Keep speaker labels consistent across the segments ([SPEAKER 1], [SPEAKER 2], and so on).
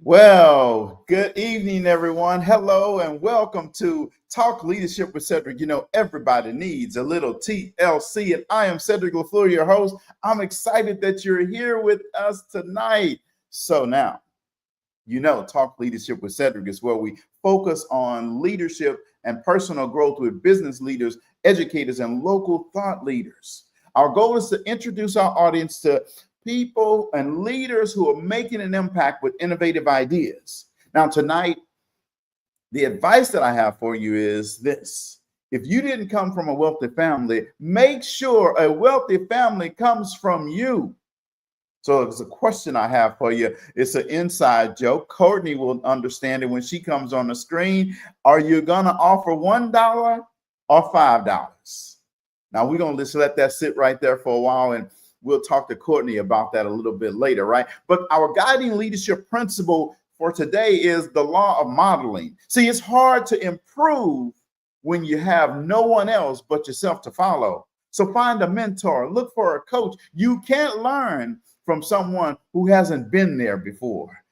[SPEAKER 1] Well, good evening, everyone. Hello, and welcome to Talk Leadership with Cedric. You know, everybody needs a little TLC, and I am Cedric LaFleur, your host. I'm excited that you're here with us tonight. So now, you know, Talk Leadership with Cedric is where we focus on leadership and personal growth with business leaders, educators, and local thought leaders. Our goal is to introduce our audience to people and leaders who are making an impact with innovative ideas. Now, tonight, the advice that I have for you is this. If you didn't come from a wealthy family, make sure a wealthy family comes from you. So it's a question I have for you. It's an inside joke. Courtney will understand it when she comes on the screen. Are you going to offer $1 or $5? Now, we're going to just let that sit right there for a while, and we'll talk to Courtney about that a little bit later, right? But our guiding leadership principle for today is the law of modeling. See, it's hard to improve when you have no one else but yourself to follow. So find a mentor, look for a coach. You can't learn from someone who hasn't been there before.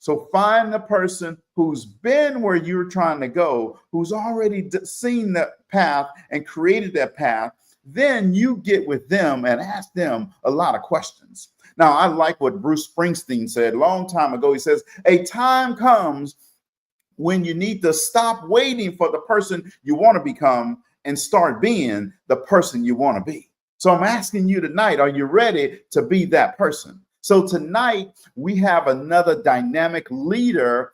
[SPEAKER 1] So find the person who's been where you're trying to go, who's already seen that path and created that path. Then you get with them and ask them a lot of questions. Now, I like what Bruce Springsteen said a long time ago. He says, a time comes when you need to stop waiting for the person you want to become and start being the person you want to be. So I'm asking you tonight, are you ready to be that person? So tonight we have another dynamic leader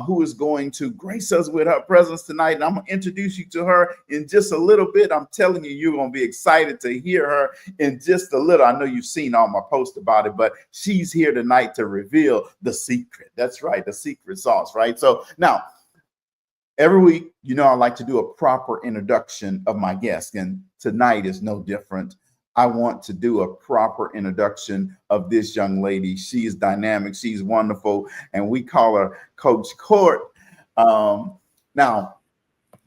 [SPEAKER 1] who is going to grace us with her presence tonight. And I'm going to introduce you to her in just a little bit. I'm telling you, you're going to be excited to hear her in just a little. I know you've seen all my posts about it, but she's here tonight to reveal the secret. That's right, the secret sauce, right? So now, every week, you know, I like to do a proper introduction of my guest, and tonight is no different. I want to do a proper introduction of this young lady. She is dynamic. She's wonderful. And we call her Coach Court. Now,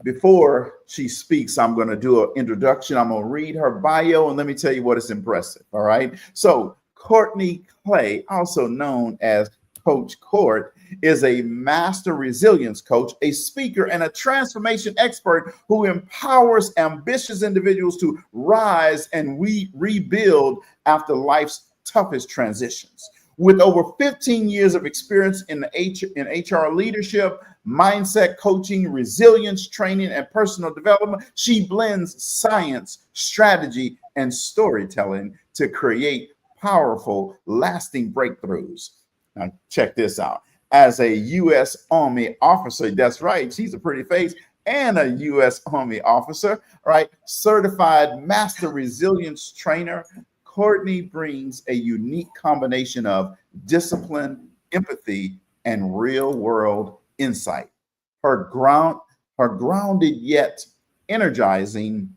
[SPEAKER 1] before she speaks, I'm going to do an introduction. I'm going to read her bio, and let me tell you what is impressive. All right. So Courtni Clay, also known as Coach Court, is a master resilience coach, a speaker, and a transformation expert who empowers ambitious individuals to rise and rebuild after life's toughest transitions. With over 15 years of experience in HR leadership, mindset coaching, resilience training, and personal development, she blends science, strategy, and storytelling to create powerful, lasting breakthroughs. Now, check this out. As a U.S. Army officer, that's right, she's a pretty face, and a U.S. Army officer, right? Certified master resilience trainer, Courtney brings a unique combination of discipline, empathy, and real-world insight. Her grounded yet energizing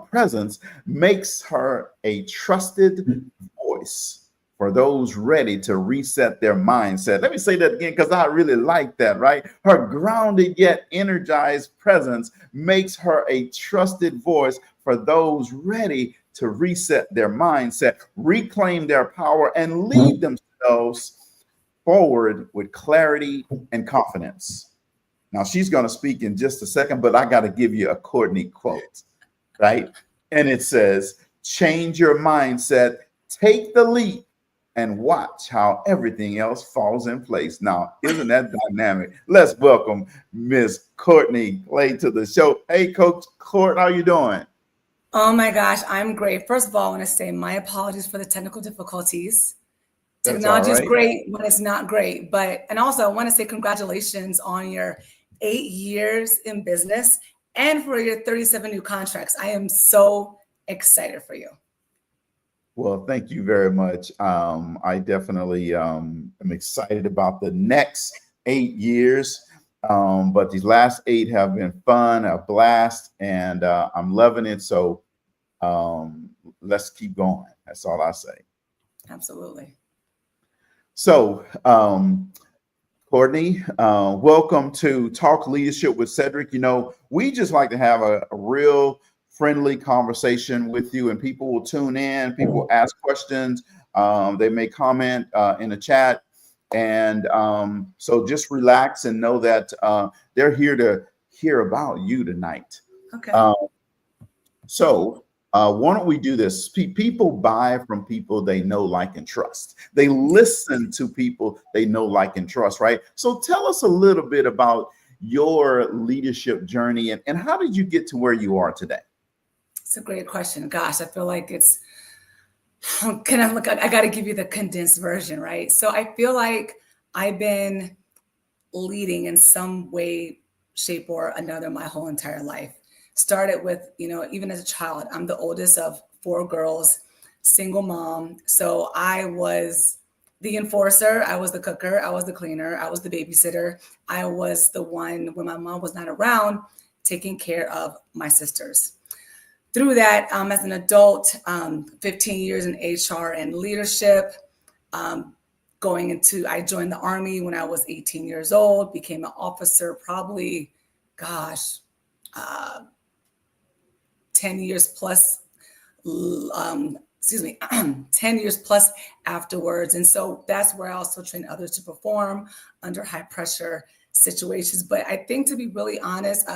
[SPEAKER 1] presence makes her a trusted voice for those ready to reset their mindset. Let me say that again, because I really like that, right? Her grounded yet energized presence makes her a trusted voice for those ready to reset their mindset, reclaim their power, and lead themselves forward with clarity and confidence. Now, she's going to speak in just a second, but I got to give you a Courtney quote, right? And it says, change your mindset, take the leap, and watch how everything else falls in place. Now, isn't that dynamic? Let's welcome Miss Courtni Clay to the show. Hey, Coach Court, how you doing?
[SPEAKER 2] Oh my gosh, I'm great. First of all, I want to say my apologies for the technical difficulties. Technology is great when it's not great, and also I want to say congratulations on your 8 years in business and for your 37 new contracts. I am so excited for you.
[SPEAKER 1] Well, thank you very much. I definitely am excited about the next 8 years, but these last 8 have been fun, a blast, and I'm loving it. So let's keep going. That's all I say.
[SPEAKER 2] Absolutely.
[SPEAKER 1] So, Courtni, welcome to Talk Leadership with Cedric. You know, we just like to have a real friendly conversation with you, and people will tune in, people will ask questions, they may comment in the chat, And so just relax and know that they're here to hear about you tonight.
[SPEAKER 2] Okay.
[SPEAKER 1] So why don't we do this? People buy from people they know, like, and trust. They listen to people they know, like, and trust, right? So tell us a little bit about your leadership journey and how did you get to where you are today?
[SPEAKER 2] It's a great question. Gosh, I feel like it's, I got to give you the condensed version, right? So I feel like I've been leading in some way, shape, or another my whole entire life. Started with, even as a child, I'm the oldest of 4 girls, single mom. So I was the enforcer. I was the cooker. I was the cleaner. I was the babysitter. I was the one, when my mom was not around, taking care of my sisters. Through that, as an adult, 15 years in HR and leadership, I joined the Army when I was 18 years old, became an officer probably, 10 years plus, 10 years plus afterwards. And so that's where I also train others to perform under high pressure situations. But I think, to be really honest,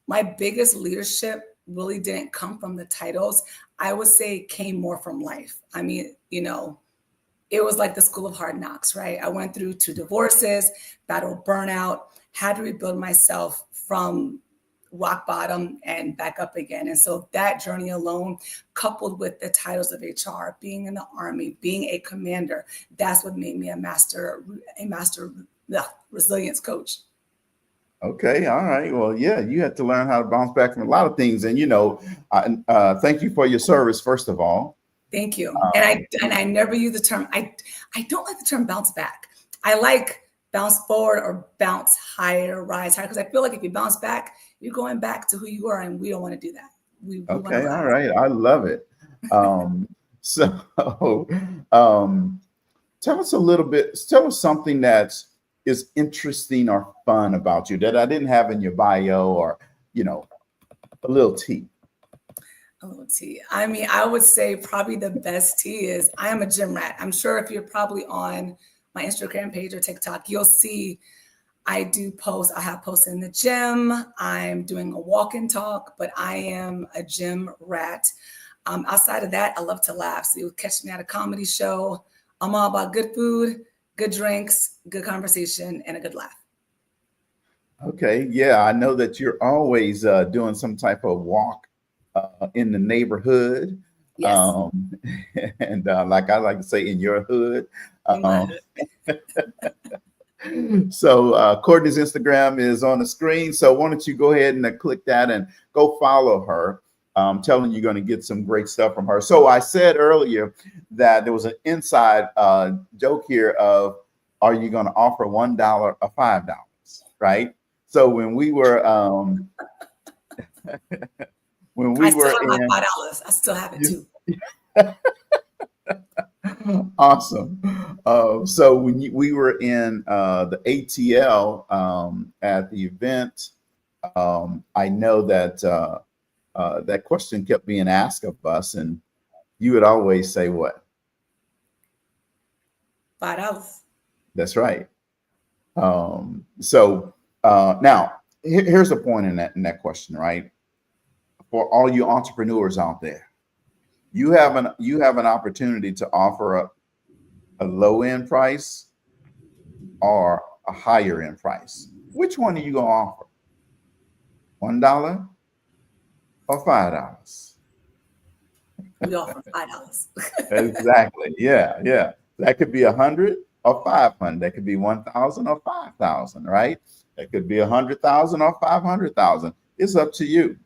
[SPEAKER 2] my biggest leadership really didn't come from the titles. I would say it came more from life. I mean, it was like the school of hard knocks, right? I went through 2 divorces, battled burnout, had to rebuild myself from rock bottom and back up again. And so that journey alone, coupled with the titles of HR, being in the Army, being a commander, that's what made me a master resilience coach.
[SPEAKER 1] Okay. All right. Well, yeah, you had to learn how to bounce back from a lot of things. And, thank you for your service, first of all.
[SPEAKER 2] Thank you. And I never use the term, I don't like the term bounce back. I like bounce forward or bounce higher, rise higher, because I feel like if you bounce back, you're going back to who you are, and we don't want to do that. We
[SPEAKER 1] okay. All right. I love it. Tell us something that is interesting or fun about you that I didn't have in your bio, or, a little tea.
[SPEAKER 2] A little tea. I mean, I would say probably the best tea is I am a gym rat. I'm sure if you're probably on my Instagram page or TikTok, you'll see I do post. I have posted in the gym. I'm doing a walk and talk, but I am a gym rat. Outside of that, I love to laugh. So you'll catch me at a comedy show. I'm all about good food, good drinks, good conversation, and a good laugh.
[SPEAKER 1] Okay. Yeah, I know that you're always doing some type of walk in the neighborhood.
[SPEAKER 2] Yes.
[SPEAKER 1] And like I like to say, in your hood. So Courtni's Instagram is on the screen. So why don't you go ahead and click that and go follow her. Telling you're going to get some great stuff from her. So I said earlier that there was an inside joke here of, are you going to offer $1 or $5? Right. So when we were I
[SPEAKER 2] still have it too.
[SPEAKER 1] Awesome. So when we were in the ATL at the event, I know that that question kept being asked of us, and you would always say what?
[SPEAKER 2] $5.
[SPEAKER 1] That's right. So now here's the point in that question, right? For all you entrepreneurs out there, you have an opportunity to offer a low end price or a higher end price. Which one are you gonna offer? $1 or $5?
[SPEAKER 2] We offer $5.
[SPEAKER 1] Exactly. Yeah. That could be 100 or 500. That could be 1,000 or 5,000. Right? That could be 100,000 or 500,000. It's up to you.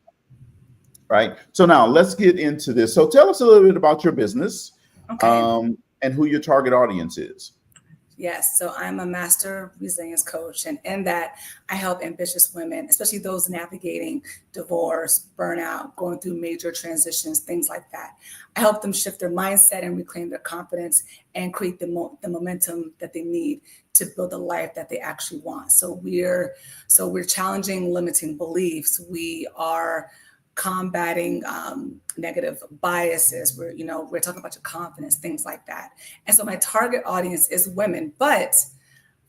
[SPEAKER 1] Right. So now let's get into this. So tell us a little bit about your business, and who your target audience is.
[SPEAKER 2] Yes. So I'm a master resilience coach. And in that, I help ambitious women, especially those navigating divorce, burnout, going through major transitions, things like that. I help them shift their mindset and reclaim their confidence and create the momentum that they need to build the life that they actually want. So we're challenging limiting beliefs. We are combating negative biases. We're talking about your confidence, things like that. And so my target audience is women. But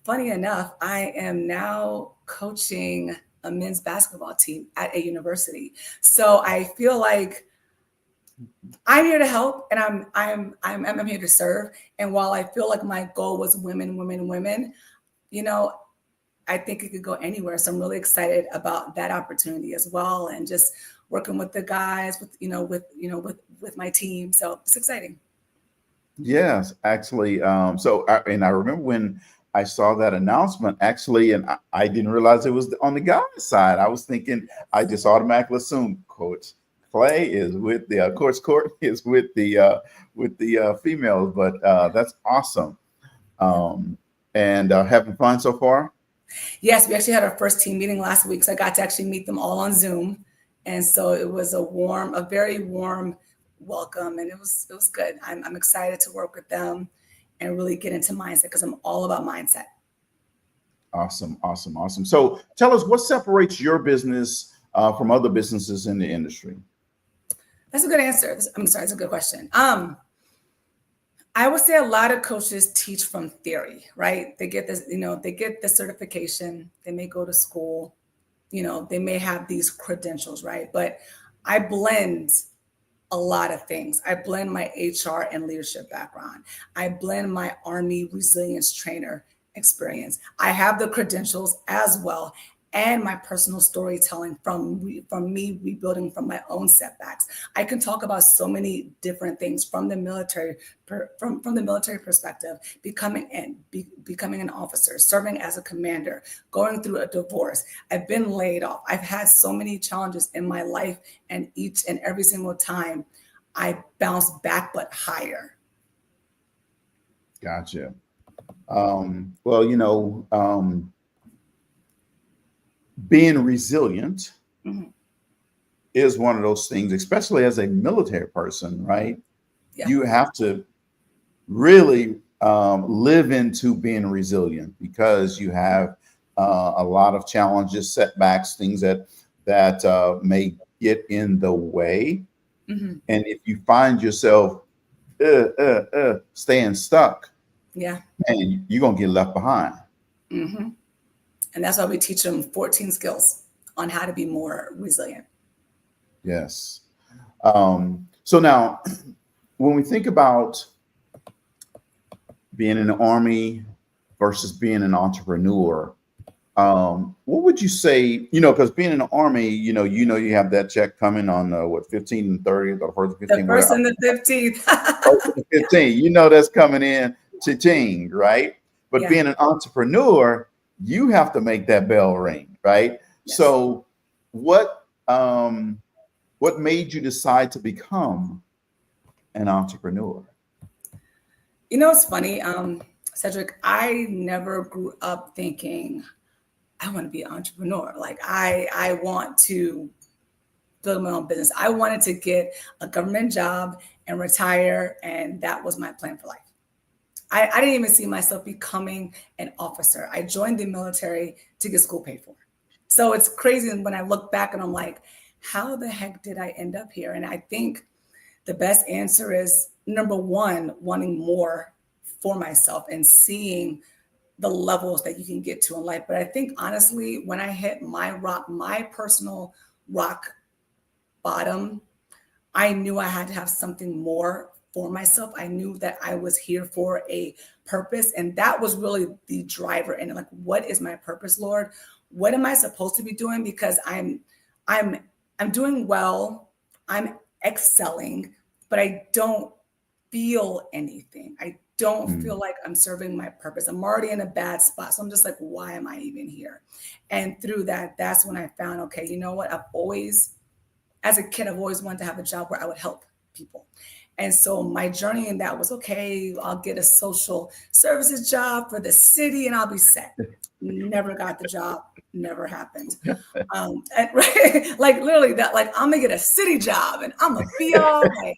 [SPEAKER 2] funny enough, I am now coaching a men's basketball team at a university. So I feel like I'm here to help, and I'm here to serve. And while I feel like my goal was women, I think it could go anywhere. So I'm really excited about that opportunity as well, and just working with the guys, with my team. So it's exciting.
[SPEAKER 1] Yes, actually. I remember when I saw that announcement, actually, and I didn't realize it was on the guys' side. I was thinking, I just automatically assumed Coach Clay is with Coach Courtni is with the females, but that's awesome. And having fun so far?
[SPEAKER 2] Yes, we actually had our first team meeting last week, so I got to actually meet them all on Zoom, and so it was a very warm welcome, and it was good. I'm excited to work with them and really get into mindset, because I'm all about mindset.
[SPEAKER 1] Awesome. So tell us, what separates your business from other businesses in the industry?
[SPEAKER 2] That's a good answer. I'm sorry, it's a good question. I would say a lot of coaches teach from theory, right? They get this, they get the certification, they may go to school, they may have these credentials, right? But I blend a lot of things. I blend my HR and leadership background. I blend my Army resilience trainer experience. I have the credentials as well, and my personal storytelling from me rebuilding from my own setbacks. I can talk about so many different things from the military, from the military perspective, becoming an officer, serving as a commander, going through a divorce. I've been laid off. I've had so many challenges in my life, and each and every single time I bounce back, but higher.
[SPEAKER 1] Gotcha. Being resilient is one of those things, especially as a military person, right? Yeah. You have to really live into being resilient, because you have a lot of challenges, setbacks, things that may get in the way. And if you find yourself staying stuck, and you're going to get left behind.
[SPEAKER 2] And that's why we teach them 14 skills on how to be more resilient.
[SPEAKER 1] Yes. So now, when we think about being in the Army versus being an entrepreneur, what would you say, because being in the Army, you have that check coming on 15th and 30th, or first 15th.
[SPEAKER 2] The first and the 15th.
[SPEAKER 1] First and the 15th, that's coming in cha-ching, right? But being an entrepreneur, you have to make that bell ring, right? Yes. So what made you decide to become an entrepreneur?
[SPEAKER 2] It's funny, Cedric, I never grew up thinking I want to be an entrepreneur. Like I want to build my own business. I wanted to get a government job and retire, and that was my plan for life. I didn't even see myself becoming an officer. I joined the military to get school paid for. So it's crazy when I look back and I'm like, how the heck did I end up here? And I think the best answer is, number one, wanting more for myself and seeing the levels that you can get to in life. But I think honestly, when I hit my personal rock bottom, I knew I had to have something more for myself. I knew that I was here for a purpose, and that was really the driver. And like, what is my purpose, Lord? What am I supposed to be doing? Because I'm doing well, I'm excelling, but I don't feel anything. I don't feel like I'm serving my purpose. I'm already in a bad spot. So I'm just like, why am I even here? And through that, that's when I found, okay, you know what? As a kid, I've always wanted to have a job where I would help people. And so my journey in that was, okay, I'll get a social services job for the city and I'll be set. Never got the job. Never happened. Right? Like literally that, like, I'm gonna get a city job and I'm gonna be all right.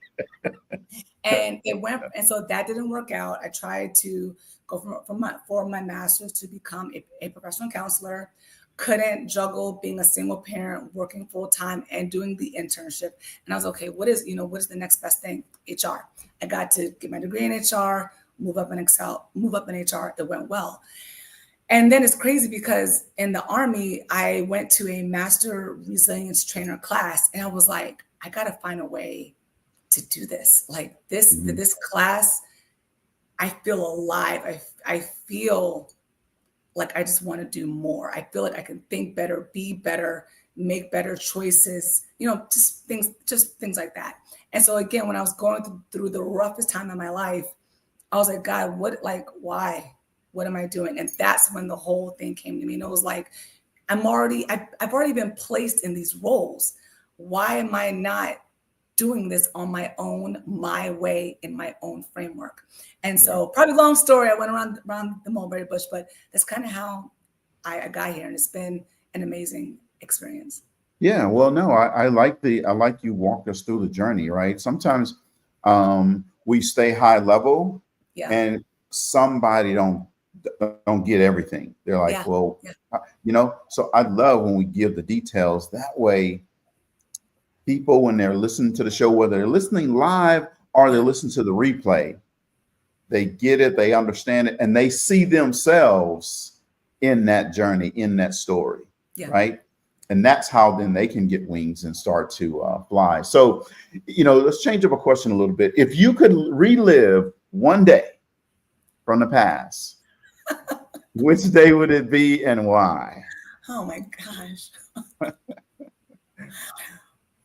[SPEAKER 2] And it went, and so that didn't work out. I tried to go for my master's to become a professional counselor. couldn't juggle being a single parent, working full time, and doing the internship. And I was okay. What is the next best thing? HR. I got to get my degree in HR, move up in HR. It went well. And then it's crazy because in the Army, I went to a master resilience trainer class, and I was like, I got to find a way to do this. Like this class, I feel alive. I feel like I just want to do more. I feel like I can think better, be better, make better choices, just things like that. And so again, when I was going through the roughest time in my life, I was like, God, why? What am I doing? And that's when the whole thing came to me. And it was like, I've already been placed in these roles. Why am I not doing this on my own, my way, in my own framework? And so probably long story, I went around the mulberry bush, but that's kind of how I got here. And it's been an amazing experience.
[SPEAKER 1] Yeah, well, no, I like you walked us through the journey, right? Sometimes we stay high level and somebody don't get everything. They're like, so I love when we give the details. That way people, when they're listening to the show, whether they're listening live or they're listening to the replay, they get it, they understand it, and they see themselves in that journey, in that story, right? And that's how then they can get wings and start to fly. So, let's change up a question a little bit. If you could relive one day from the past, which day would it be and why?
[SPEAKER 2] Oh my gosh.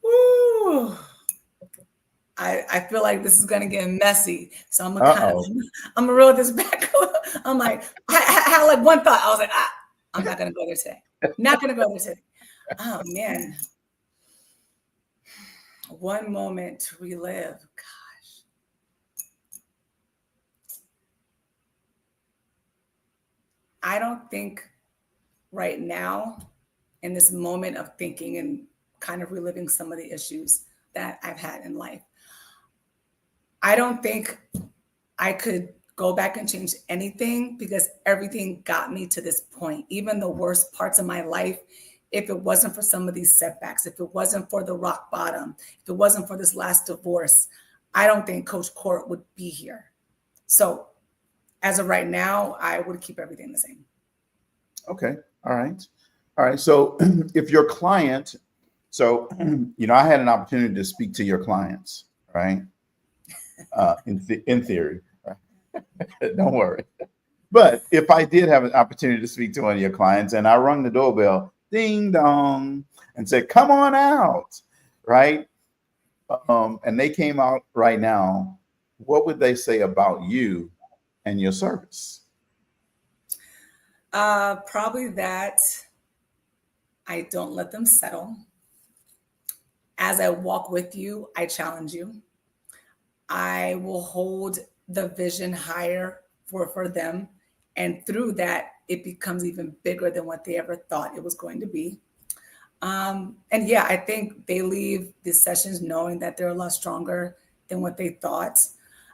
[SPEAKER 2] Woo. I feel like this is gonna get messy, so I'm gonna reel this back. I'm like, I had like one thought. I was like, I'm not gonna go there today. Not gonna go there today. Oh man, one moment to relive. Gosh, I don't think right now, in this moment of thinking and kind of reliving some of the issues that I've had in life, I don't think I could go back and change anything because everything got me to this point. Even the worst parts of my life, if it wasn't for some of these setbacks, if it wasn't for the rock bottom, if it wasn't for this last divorce, I don't think Coach Court would be here. So as of right now, I would keep everything the same.
[SPEAKER 1] Okay. All right. So if your client, I had an opportunity to speak to your clients, right? In theory, right? Don't worry. But if I did have an opportunity to speak to one of your clients and I rung the doorbell, ding dong, and said, come on out, right? And they came out right now, what would they say about you and your service?
[SPEAKER 2] Probably that I don't let them settle. As I walk with you, I challenge you. I will hold the vision higher for them. And through that, it becomes even bigger than what they ever thought it was going to be. I think they leave these sessions knowing that they're a lot stronger than what they thought.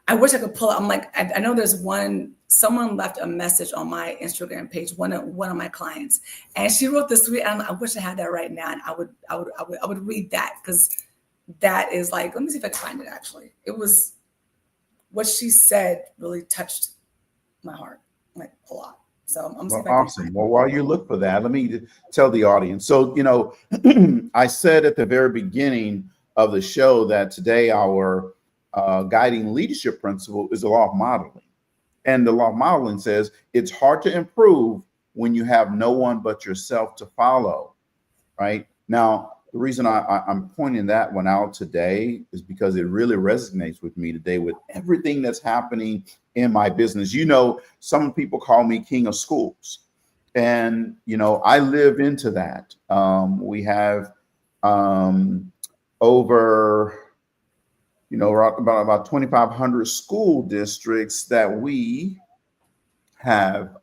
[SPEAKER 2] I wish I could pull up. I'm like, I know there's someone left a message on my Instagram page, one of my clients, and she wrote this sweet. I wish I had that right now, and I would read that because that is like, let me see if I can find it. Actually, it was what she said really touched my heart like a lot. So I'm
[SPEAKER 1] awesome. Well, while you look for that, let me tell the audience. So, I said at the very beginning of the show that today our guiding leadership principle is the law of modeling. And the law of modeling says it's hard to improve when you have no one but yourself to follow, right? Now, the reason I'm pointing that one out today is because it really resonates with me today with everything that's happening in my business. Some people call me king of schools. And, I live into that. We have over about 2,500 school districts that we have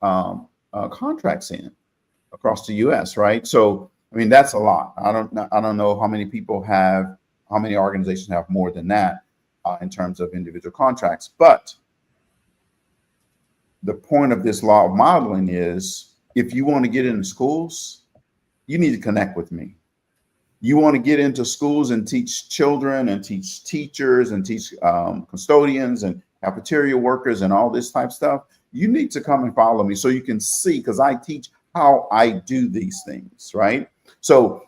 [SPEAKER 1] contracts in across the U.S., right? So, that's a lot. I don't know how many how many organizations have more than that in terms of individual contracts. But the point of this law of modeling is if you want to get into schools, you need to connect with me. You want to get into schools and teach children and teach teachers and teach custodians and cafeteria workers and all this type of stuff. You need to come and follow me so you can see, because I teach how I do these things, right? So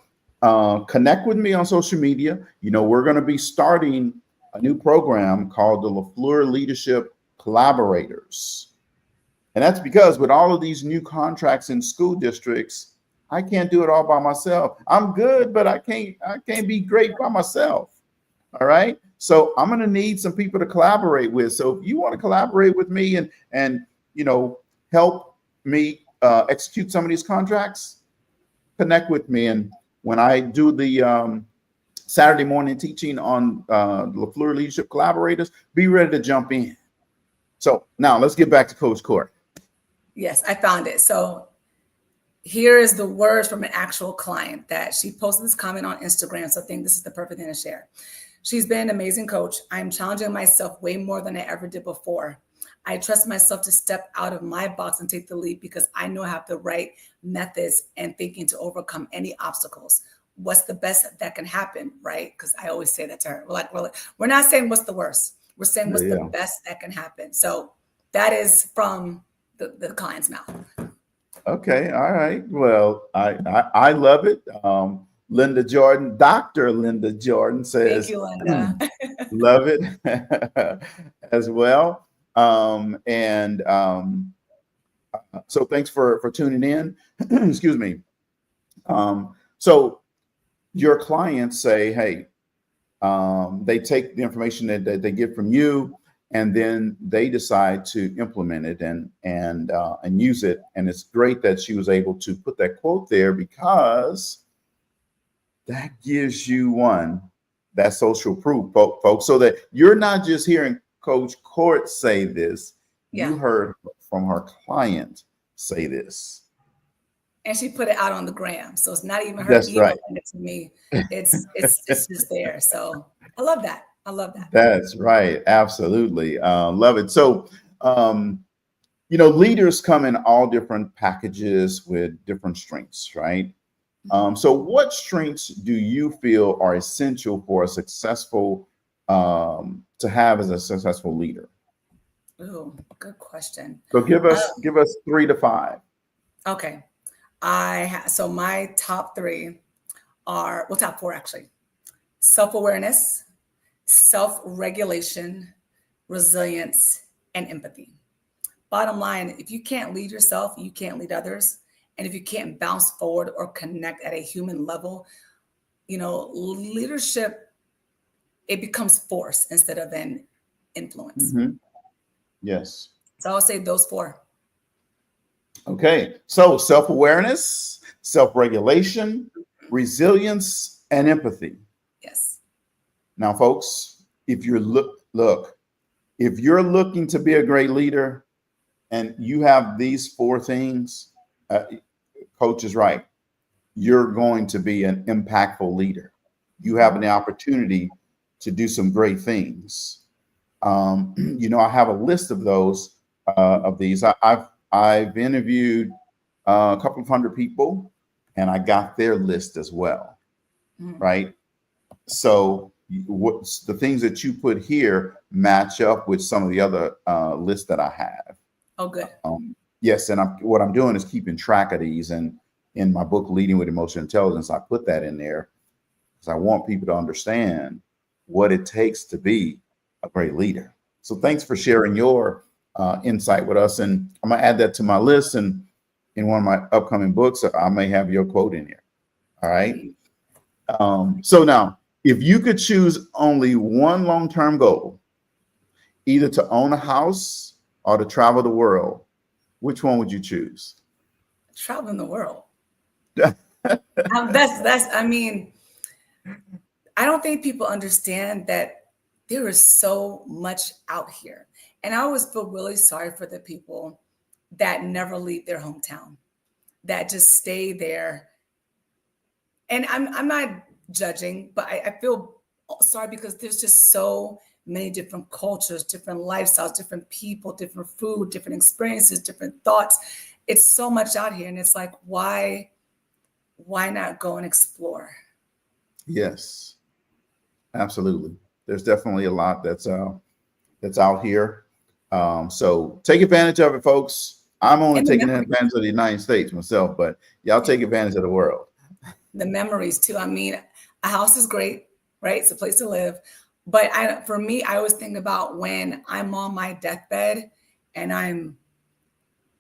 [SPEAKER 1] connect with me on social media. You know, we're going to be starting a new program called the 𝗲�ស៊𝗹𝗍 Leadership Collaborators. And that's because with all of these new contracts in school districts, I can't do it all by myself. I'm good, but I can't be great by myself. All right. So I'm going to need some people to collaborate with. So if you want to collaborate with me and you know, help me execute some of these contracts, connect with me. And when I do the Saturday morning teaching on 𝗲�ស៊𝗹𝗍 Leadership Collaborators, be ready to jump in. So now let's get back to Coach Court.
[SPEAKER 2] Yes, I found it. So here is the words from an actual client that she posted this comment on Instagram. So I think this is the perfect thing to share. She's been an amazing coach. I'm challenging myself way more than I ever did before. I trust myself to step out of my box and take the leap because I know I have the right methods and thinking to overcome any obstacles. What's the best that can happen, right? Because I always say that to her. We're not saying what's the worst. We're saying what's the best that can happen. So that is from the client's mouth.
[SPEAKER 1] Okay. All right. Well, I love it. Linda Jordan, Dr. Linda Jordan says,
[SPEAKER 2] thank you, Linda.
[SPEAKER 1] Love it as well. So thanks for tuning in. Excuse me. So your clients say, hey, they take the information that they get from you, and then they decide to implement it and use it. And it's great that she was able to put that quote there, because that gives you that social proof, folks, so that you're not just hearing Coach Court say this. Yeah. You heard from her client say this.
[SPEAKER 2] And she put it out on the gram. So it's not even her
[SPEAKER 1] That's
[SPEAKER 2] emailing
[SPEAKER 1] right.
[SPEAKER 2] it to me. It's just there. So I love that. I love that.
[SPEAKER 1] That's right. Absolutely. Love it. So, you know, leaders come in all different packages with different strengths, right? So what strengths do you feel are essential for a successful, to have as a successful leader?
[SPEAKER 2] Oh, good question.
[SPEAKER 1] So give us 3 to 5.
[SPEAKER 2] Okay. So my top 3 are, well, top 4 actually: self-awareness, self-regulation, resilience, and empathy. Bottom line, if you can't lead yourself, you can't lead others. And if you can't bounce forward or connect at a human level, you know, leadership, it becomes force instead of an influence.
[SPEAKER 1] Mm-hmm. Yes.
[SPEAKER 2] So I'll say those 4.
[SPEAKER 1] Okay. So self-awareness, self-regulation, resilience, and empathy.
[SPEAKER 2] Yes.
[SPEAKER 1] Now, folks, if you're if you're looking to be a great leader and you have these 4 things, Coach is right. You're going to be an impactful leader. You have an opportunity to do some great things. You know, I have a list of those, of these. I've interviewed a couple of hundred people, and I got their list as well, right? So what's the things that you put here match up with some of the other lists that I have.
[SPEAKER 2] Oh, good.
[SPEAKER 1] Yes, and what I'm doing is keeping track of these, and in my book, Leading with Emotional Intelligence, I put that in there because I want people to understand what it takes to be a great leader. So thanks for sharing your insight with us, and I'm gonna add that to my list, and in one of my upcoming books, I may have your quote in here. All right. So now, if you could choose only one long-term goal, either to own a house or to travel the world, which one would you choose?
[SPEAKER 2] Traveling the world. I mean, I don't think people understand that there is so much out here. And I always feel really sorry for the people that never leave their hometown, that just stay there. And I'm not judging, but I feel sorry because there's just so many different cultures, different lifestyles, different people, different food, different experiences, different thoughts. It's so much out here. And it's like, why why not go and explore?
[SPEAKER 1] Yes, absolutely. There's definitely a lot that's out here. So take advantage of it, folks. I'm only taking advantage of the United States myself, but y'all take advantage of the world.
[SPEAKER 2] The memories too. I mean, a house is great, right? It's a place to live. But for me, I always think about when I'm on my deathbed and I'm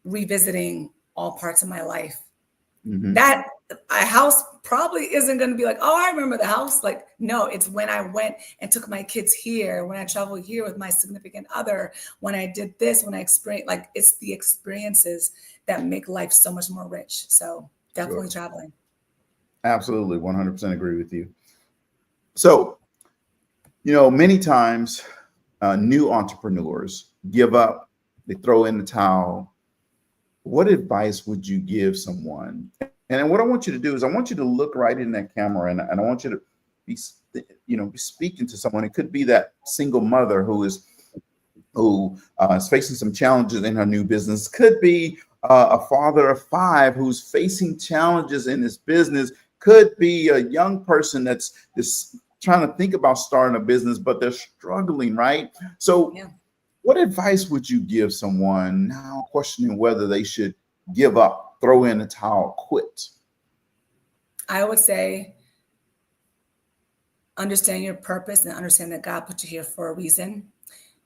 [SPEAKER 2] revisiting all parts of my life. That a house probably isn't going to be like, oh, I remember the house. Like, no, it's when I went and took my kids here, when I traveled here with my significant other, when I did this, when I experienced, like, it's the experiences that make life so much more rich. So definitely traveling.
[SPEAKER 1] Absolutely. 100% agree with you. So, many times new entrepreneurs give up, they throw in the towel. What advice would you give someone? And what I want you to do is I want you to look right in that camera, and I want you to be speaking to someone. It could be that single mother who is facing some challenges in her new business. Could be a father of 5 who's facing challenges in his business. Could be a young person that's trying to think about starting a business, but they're struggling, right? So what advice would you give someone now questioning whether they should give up, throw in the towel, quit?
[SPEAKER 2] I would say understand your purpose and understand that God put you here for a reason.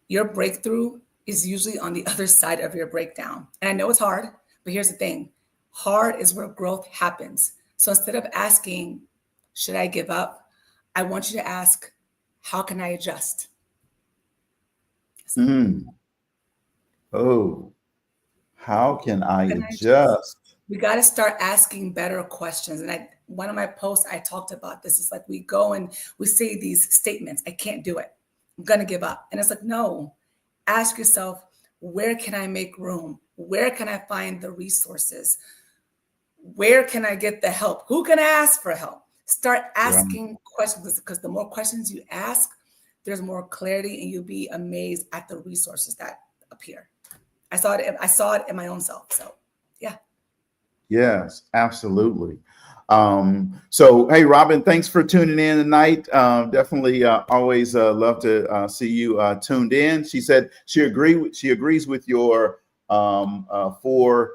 [SPEAKER 2] Your breakthrough is usually on the other side of your breakdown. And I know it's hard, but here's the thing. Hard is where growth happens. So instead of asking, should I give up? I want you to ask, how can I adjust?
[SPEAKER 1] Oh, how can I adjust?
[SPEAKER 2] We got to start asking better questions. And one of my posts, I talked about this. It's like we go and we say these statements. I can't do it. I'm going to give up. And it's like, no, ask yourself, where can I make room? Where can I find the resources? Where can I get the help? Who can I ask for help? Start asking questions, because the more questions you ask, there's more clarity, and you'll be amazed at the resources that appear. I saw it in my own self. So yeah.
[SPEAKER 1] Yes, absolutely. So, hey, Robin, thanks for tuning in tonight. Definitely always love to see you tuned in. She said she agrees with your 4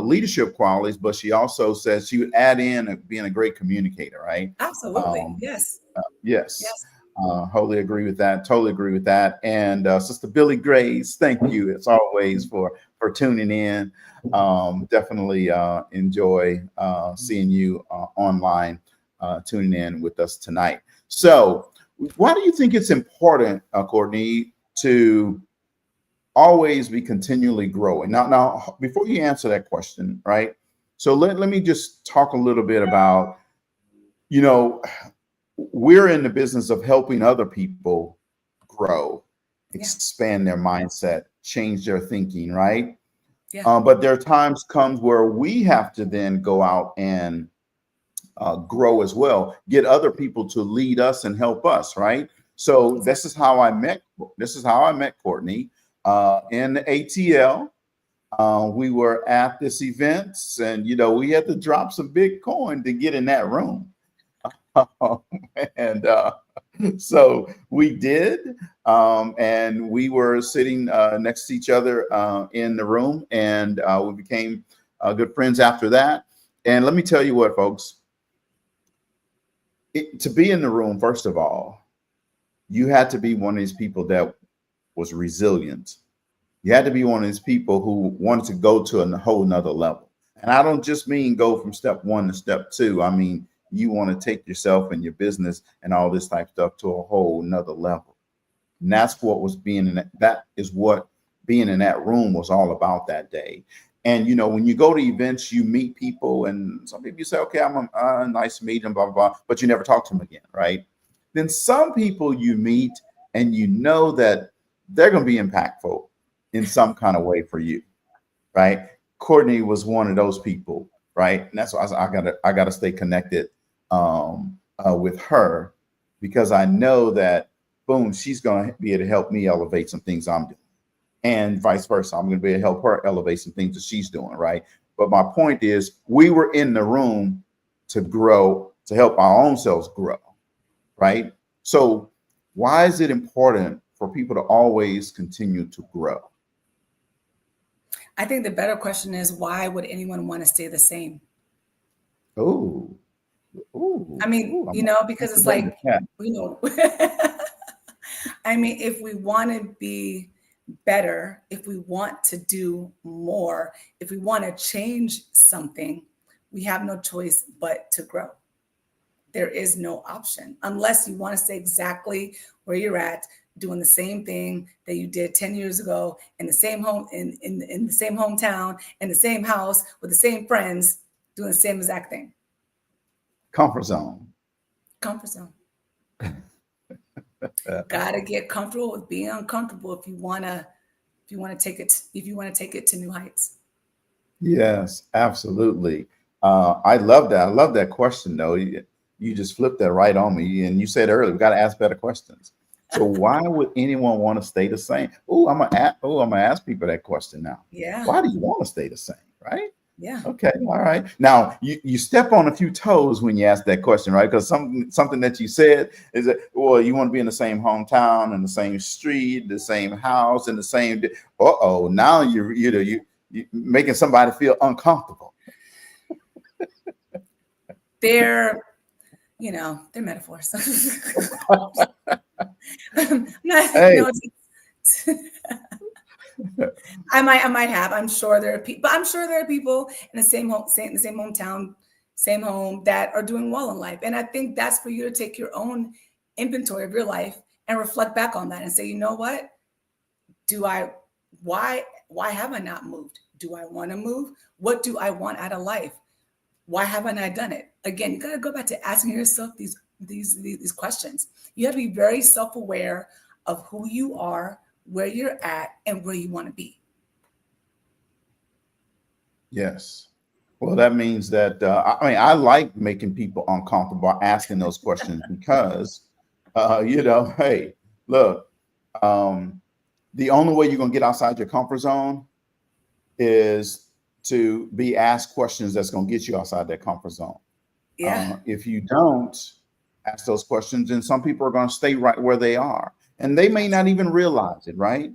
[SPEAKER 1] leadership qualities, but she also says she would add in being a great communicator, right?
[SPEAKER 2] Absolutely. Yes.
[SPEAKER 1] Yes. Wholly agree with that. Totally agree with that. And Sister Billy Grace, thank you as always for tuning in. Definitely enjoy seeing you online, tuning in with us tonight. So why do you think it's important, Courtney, to always be continually growing? Now, before you answer that question, right? So let me just talk a little bit about, we're in the business of helping other people grow, expand their mindset, change their thinking, right? But there are times comes where we have to then go out and grow as well, get other people to lead us and help us, right? So this is how I met Courtney in the ATL. We were at this event, and we had to drop some Bitcoin to get in that room. And so we did, and we were sitting next to each other in the room, and we became good friends after that. And let me tell you what, folks, to be in the room, first of all, you had to be one of these people that was resilient. You had to be one of these people who wanted to go to a whole nother level. And I don't just mean go from step 1 to step 2. I mean, you want to take yourself and your business and all this type of stuff to a whole nother level. And that's what was that is what being in that room was all about that day. And, when you go to events, you meet people, and some people you say, okay, I'm nice to meet them, blah, blah, blah, but you never talk to them again, right? Then some people you meet and that they're going to be impactful in some kind of way for you, right? Courtney was one of those people, right? And that's why I gotta stay connected with her, because I know that, boom, she's going to be able to help me elevate some things I'm doing, and vice versa. I'm going to be able to help her elevate some things that she's doing, right? But my point is, we were in the room to grow, to help our own selves grow, right? So why is it important for people to always continue to grow?
[SPEAKER 2] I think the better question is, why would anyone want to stay the same?
[SPEAKER 1] Oh,
[SPEAKER 2] I mean, because it's like, I mean, if we want to be better, if we want to do more, if we want to change something, we have no choice but to grow. There is no option unless you want to stay exactly where you're at, doing the same thing that you did 10 years ago in the same home, in the same hometown, in the same house, with the same friends, doing the same exact thing.
[SPEAKER 1] Comfort zone.
[SPEAKER 2] Comfort zone. Gotta get comfortable with being uncomfortable if you wanna take it to new heights.
[SPEAKER 1] Yes, absolutely. I love that. I love that question though. You just flipped that right on me. And you said earlier, we got to ask better questions. So why would anyone want to stay the same? I'm gonna ask people that question now.
[SPEAKER 2] Yeah.
[SPEAKER 1] Why do you want to stay the same? Right?
[SPEAKER 2] Yeah.
[SPEAKER 1] Okay. All right. Now you step on a few toes when you ask that question, right? Because something that you said is that, well, you want to be in the same hometown, in the same street, the same house, in the same. Now you're making somebody feel uncomfortable.
[SPEAKER 2] They're metaphors. I might have. I'm sure there are people in the same hometown, same home that are doing well in life. And I think that's for you to take your own inventory of your life and reflect back on that and say, you know what? Why have I not moved? Do I want to move? What do I want out of life? Why haven't I done it? Again, you got to go back to asking yourself these questions. You have to be very self-aware of who you are, where you're at, and where you want to be.
[SPEAKER 1] Yes. Well, that means that, I like making people uncomfortable asking those questions because, hey, look, the only way you're going to get outside your comfort zone is to be asked questions that's going to get you outside that comfort zone.
[SPEAKER 2] Yeah.
[SPEAKER 1] If you don't ask those questions, then some people are going to stay right where they are, and they may not even realize it, right?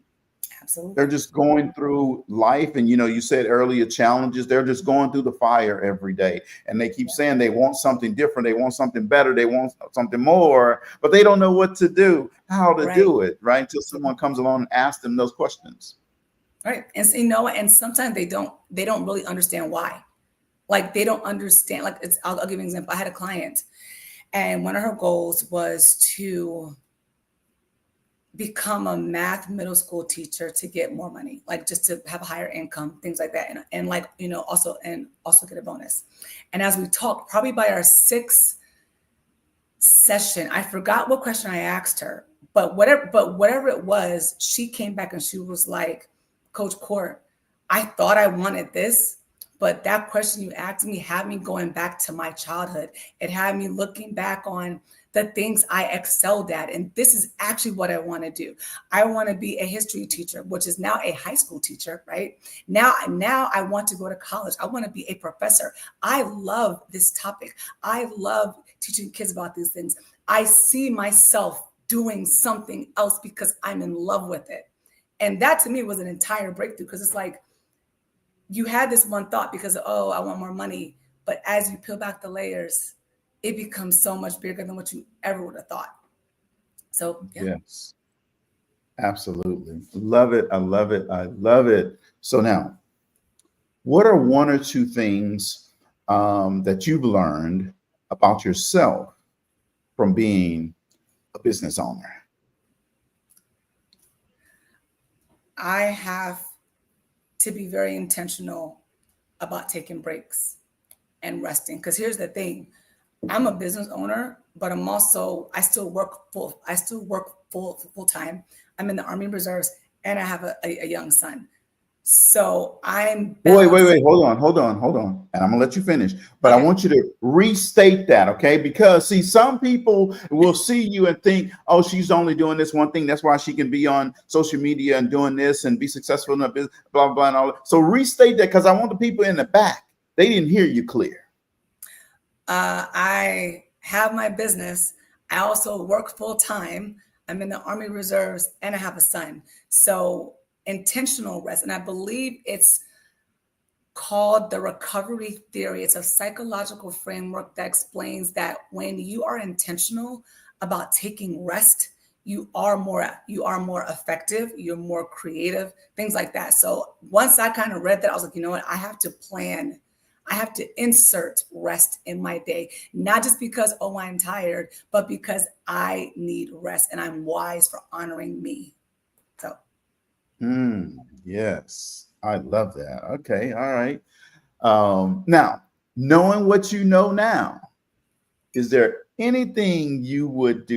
[SPEAKER 2] Absolutely.
[SPEAKER 1] They're just going through life. And, you said earlier, challenges, they're just going through the fire every day. And they keep saying they want something different. They want something better. They want something more, but they don't know what to do, how to do it, right? Until someone comes along and asks them those questions.
[SPEAKER 2] Right. And and sometimes they don't really understand why. Like they don't understand, like I'll give you an example. I had a client and one of her goals was to become a math middle school teacher to get more money, like just to have a higher income, things like that. And like, also get a bonus. And as we talked, probably by our 6th session, I forgot what question I asked her, but whatever it was, she came back and she was like, Coach Court, I thought I wanted this, but that question you asked me had me going back to my childhood. It had me looking back on the things I excelled at. And this is actually what I want to do. I want to be a history teacher, which is now a high school teacher, right? Now I want to go to college. I want to be a professor. I love this topic. I love teaching kids about these things. I see myself doing something else because I'm in love with it. And that to me was an entire breakthrough, because it's like you had this one thought because, I want more money. But as you peel back the layers, it becomes so much bigger than what you ever would have thought. So, yeah.
[SPEAKER 1] Yes, absolutely. Love it. I love it. I love it. So now, what are 1 or 2 things that you've learned about yourself from being a business owner?
[SPEAKER 2] I have to be very intentional about taking breaks and resting. Because here's the thing. I'm a business owner, but I still work full time. I'm in the Army Reserves and I have a young son. So I'm
[SPEAKER 1] wait, hold on. And I'm gonna let you finish, but okay. I want you to restate that, okay? Because see, some people will see you and think, oh, she's only doing this one thing. That's why she can be on social media and doing this and be successful in her business, blah, blah, and all that. So restate that, because I want the people in the back. They didn't hear you clear.
[SPEAKER 2] I have my business. I also work full time. I'm in the Army Reserves and I have a son. So intentional rest. And I believe it's called the recovery theory. It's a psychological framework that explains that when you are intentional about taking rest, you are more effective, you're more creative, things like that. So once I kind of read that, I was like, you know what, I have to insert rest in my day, not just because, oh, I'm tired, but because I need rest and I'm wise for honoring me. So.
[SPEAKER 1] Yes, I love that. Okay. All right. Now, knowing what you know now, is there anything you would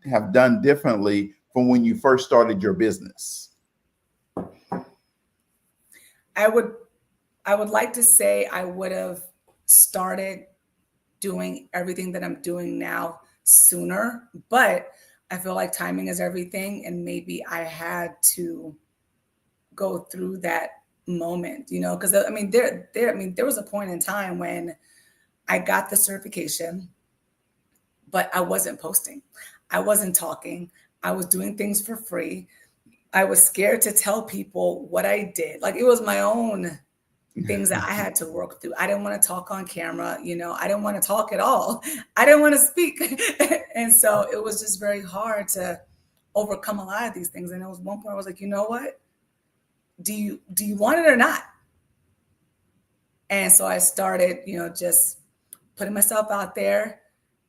[SPEAKER 1] have done differently from when you first started your business?
[SPEAKER 2] I would like to say I would have started doing everything that I'm doing now sooner, but I feel like timing is everything. And maybe I had to go through that moment, you know, because I mean, there was a point in time when I got the certification, but I wasn't posting. I wasn't talking. I was doing things for free. I was scared to tell people what I did. Like, it was my own things that I had to work through. I didn't want to talk on camera. You know, I didn't want to talk at all. I didn't want to speak. And so it was just very hard to overcome a lot of these things. And there was one point I was like, you know what? Do you want it or not? And so I started, you know, just putting myself out there,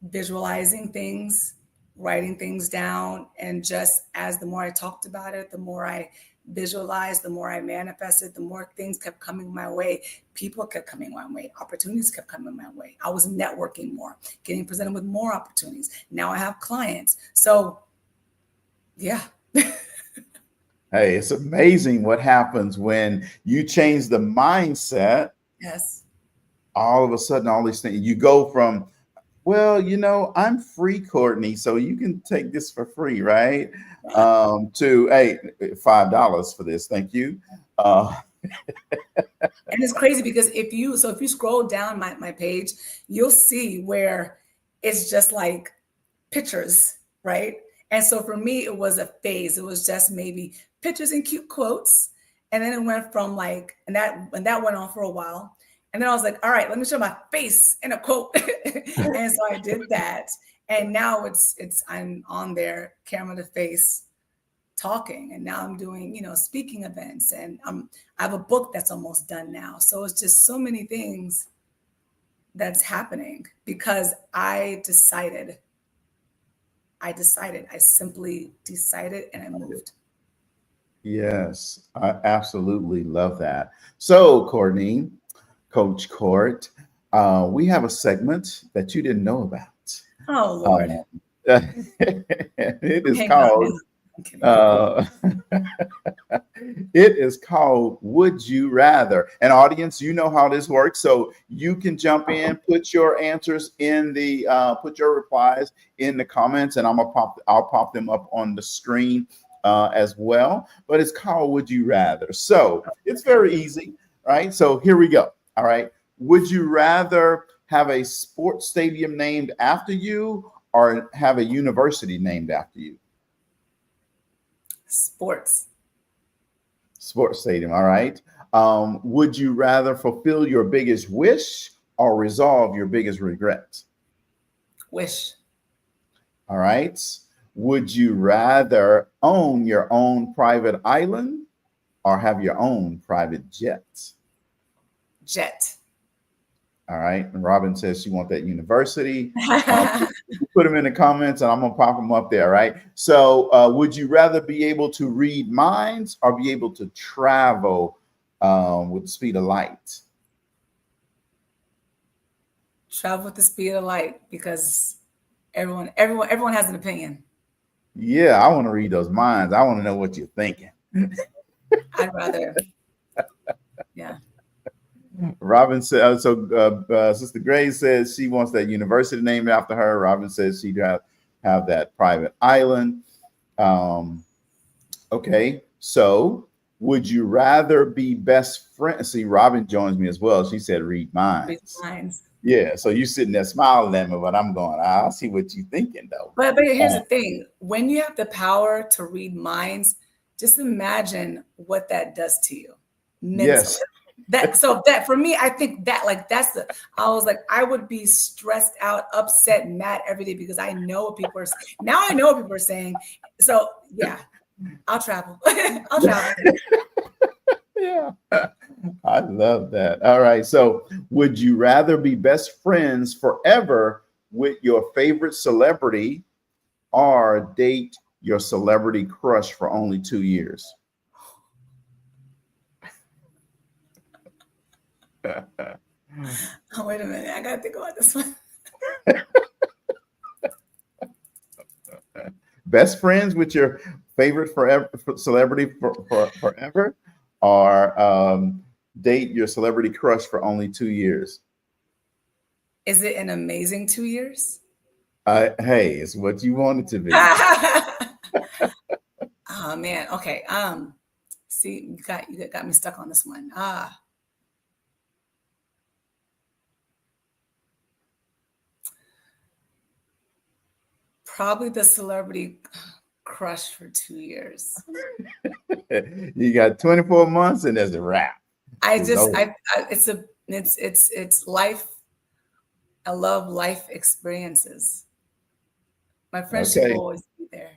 [SPEAKER 2] visualizing things, writing things down. And just as the more I talked about it, the more I visualized, the more I manifested, the more things kept coming my way. People kept coming my way. Opportunities kept coming my way. I was networking more, getting presented with more opportunities. Now I have clients. So yeah.
[SPEAKER 1] Hey, it's amazing what happens when you change the mindset.
[SPEAKER 2] Yes.
[SPEAKER 1] All of a sudden, all these things, you go from, well, you know, I'm free, Courtney, so you can take this for free, right? To, hey, $5 for this, thank you.
[SPEAKER 2] And it's crazy because if you scroll down my page, you'll see where it's just like pictures, right? And so for me, it was a phase. It was just maybe pictures and cute quotes. And then it went from like, and that went on for a while. And then I was like, all right, let me show my face in a quote. And so I did that. And now I'm on there, camera to face, talking. And now I'm doing, you know, speaking events, and I have a book that's almost done now. So it's just so many things that's happening because I simply decided and I moved.
[SPEAKER 1] Yes, I absolutely love that. So, Courtney, Coach Court, we have a segment that you didn't know about.
[SPEAKER 2] Oh, Lord.
[SPEAKER 1] It is called it is called Would You Rather? And audience, you know how this works. So you can jump in, put your answers in the put your replies in the comments, and I'll pop them up on the screen as well. But it's called Would You Rather? So it's very easy, right? So here we go. All right. Would you rather have a sports stadium named after you or have a university named after you?
[SPEAKER 2] Sports
[SPEAKER 1] stadium. All right. Would you rather fulfill your biggest wish or resolve your biggest regret?
[SPEAKER 2] Wish.
[SPEAKER 1] All right. Would you rather own your own private island or have your own private jet?
[SPEAKER 2] Jet.
[SPEAKER 1] All right. And Robin says she wants that university. Put them in the comments and I'm going to pop them up there. Right. So would you rather be able to read minds or be able to travel with the speed of light?
[SPEAKER 2] Travel with the speed of light, because everyone has an opinion.
[SPEAKER 1] Yeah. I want to read those minds. I want to know what you're thinking.
[SPEAKER 2] I'd rather. Yeah.
[SPEAKER 1] Robin said, Sister Grace says she wants that university named after her. Robin says she'd have that private island. Okay, so Would you rather be best friend? See, Robin joins me as well. She said, read minds.
[SPEAKER 2] Read minds.
[SPEAKER 1] Yeah. So you sitting there smiling at me, but I'm going, I see what you're thinking though.
[SPEAKER 2] But here's the thing. When you have the power to read minds, just imagine what that does to you mentally.
[SPEAKER 1] Yes.
[SPEAKER 2] That for me, I think that I was like, I would be stressed out, upset, mad every day because I know what people are saying. Now I know what people are saying. So yeah, I'll travel. I'll travel.
[SPEAKER 1] Yeah. I love that. All right. So would you rather be best friends forever with your favorite celebrity or date your celebrity crush for only 2 years?
[SPEAKER 2] Oh, wait a minute. I got to think about this one.
[SPEAKER 1] Best friends with your favorite celebrity forever, or date your celebrity crush for only 2 years?
[SPEAKER 2] Is it an amazing 2 years?
[SPEAKER 1] Hey, it's what you want it to be.
[SPEAKER 2] Oh man. Okay. See, you got me stuck on this one. Probably the celebrity crush for 2 years.
[SPEAKER 1] You got 24 months and there's a wrap.
[SPEAKER 2] It's life. I love life experiences. My friendship will always be there.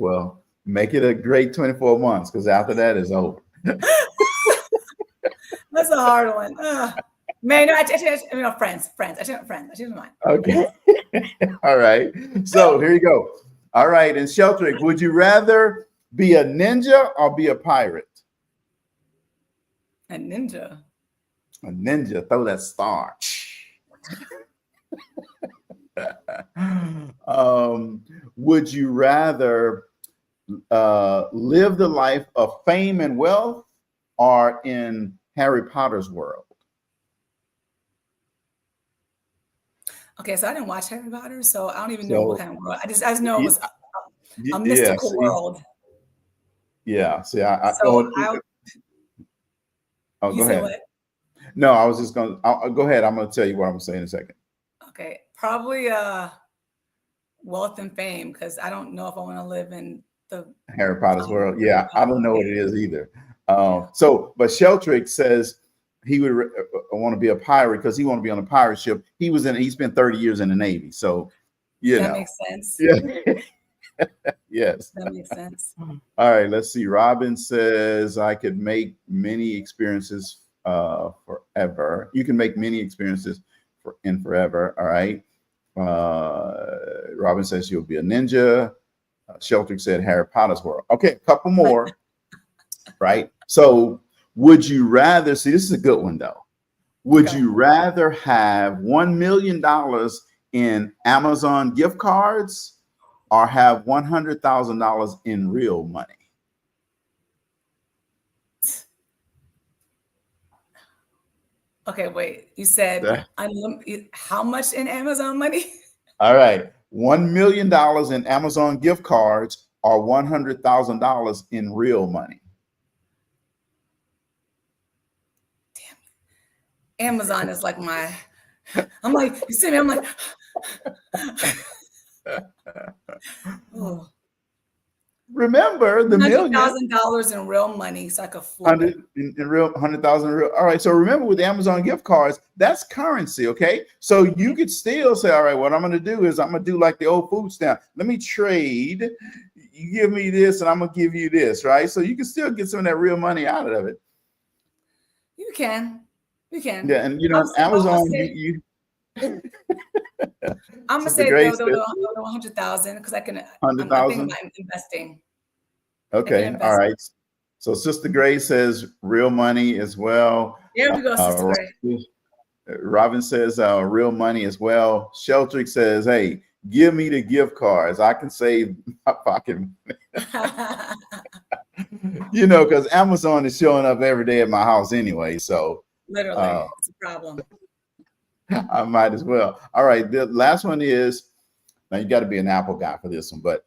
[SPEAKER 1] Well, make it a great 24 months because after that is over.
[SPEAKER 2] That's a hard one. Man, no, friends. I changed my mind.
[SPEAKER 1] Okay. All right. So here you go. All right. And 𝗖𝗲𝗱𝗿𝗀𝗍, would you rather be a ninja or be a pirate?
[SPEAKER 2] A ninja.
[SPEAKER 1] A ninja. Throw that star. Would you rather live the life of fame and wealth or in Harry Potter's world?
[SPEAKER 2] Okay, so I didn't watch Harry Potter, so I don't even know what kind of world. I just know it was a mystical world.
[SPEAKER 1] Yeah. See,
[SPEAKER 2] go
[SPEAKER 1] ahead.
[SPEAKER 2] What?
[SPEAKER 1] No, I was just going to go ahead. I'm going to tell you what I'm going to say in a second. Okay.
[SPEAKER 2] Probably wealth and fame, because I don't know if I want to live in the
[SPEAKER 1] Harry Potter's world. Yeah, I don't know what it is either. But 𝗖𝗲𝗱𝗍𝗍𝗍 says he would want to be a pirate because he want to be on a pirate ship. He spent 30 years in the Navy. So,
[SPEAKER 2] that makes sense.
[SPEAKER 1] Yeah. Yes.
[SPEAKER 2] That makes sense.
[SPEAKER 1] All right, let's see. Robin says, I could make many experiences forever. You can make many experiences forever. All right. Robin says she'll be a ninja. 𝗖𝗲𝗱𝗍𝗍𝗍 said Harry Potter's world. Okay, a couple more. Right. So would you rather, see, this is a good one though. Would you rather have $1 million in Amazon gift cards or have $100,000 in real money?
[SPEAKER 2] Okay, wait. You said how much in Amazon money?
[SPEAKER 1] All right. $1 million in Amazon gift cards or $100,000 in real money.
[SPEAKER 2] Damn. Amazon is like I'm like, you see me, I'm like, oh.
[SPEAKER 1] Remember the
[SPEAKER 2] $100,000 in real money, so I could flip it.
[SPEAKER 1] $100,000 in real. All right. So remember, with the Amazon gift cards, that's currency. Okay. So you could still say, all right, what I'm going to do is I'm going to do like the old food stamp. Let me trade. You give me this, and I'm going to give you this. Right. So you can still get some of that real money out of it.
[SPEAKER 2] You can.
[SPEAKER 1] Yeah, and Amazon,
[SPEAKER 2] I'm gonna say the 100,000 because I can.
[SPEAKER 1] 100,000.
[SPEAKER 2] I'm investing.
[SPEAKER 1] Okay, all right. So Sister Gray says real money as well.
[SPEAKER 2] There we go, Sister Gray.
[SPEAKER 1] Robin says real money as well. 𝗖𝗲𝗱𝗍𝗍𝗍 says, hey, give me the gift cards. I can save my pocket. Because Amazon is showing up every day at my house anyway. So
[SPEAKER 2] literally, it's a problem.
[SPEAKER 1] I might as well. All right. The last one is, now you got to be an Apple guy for this one, but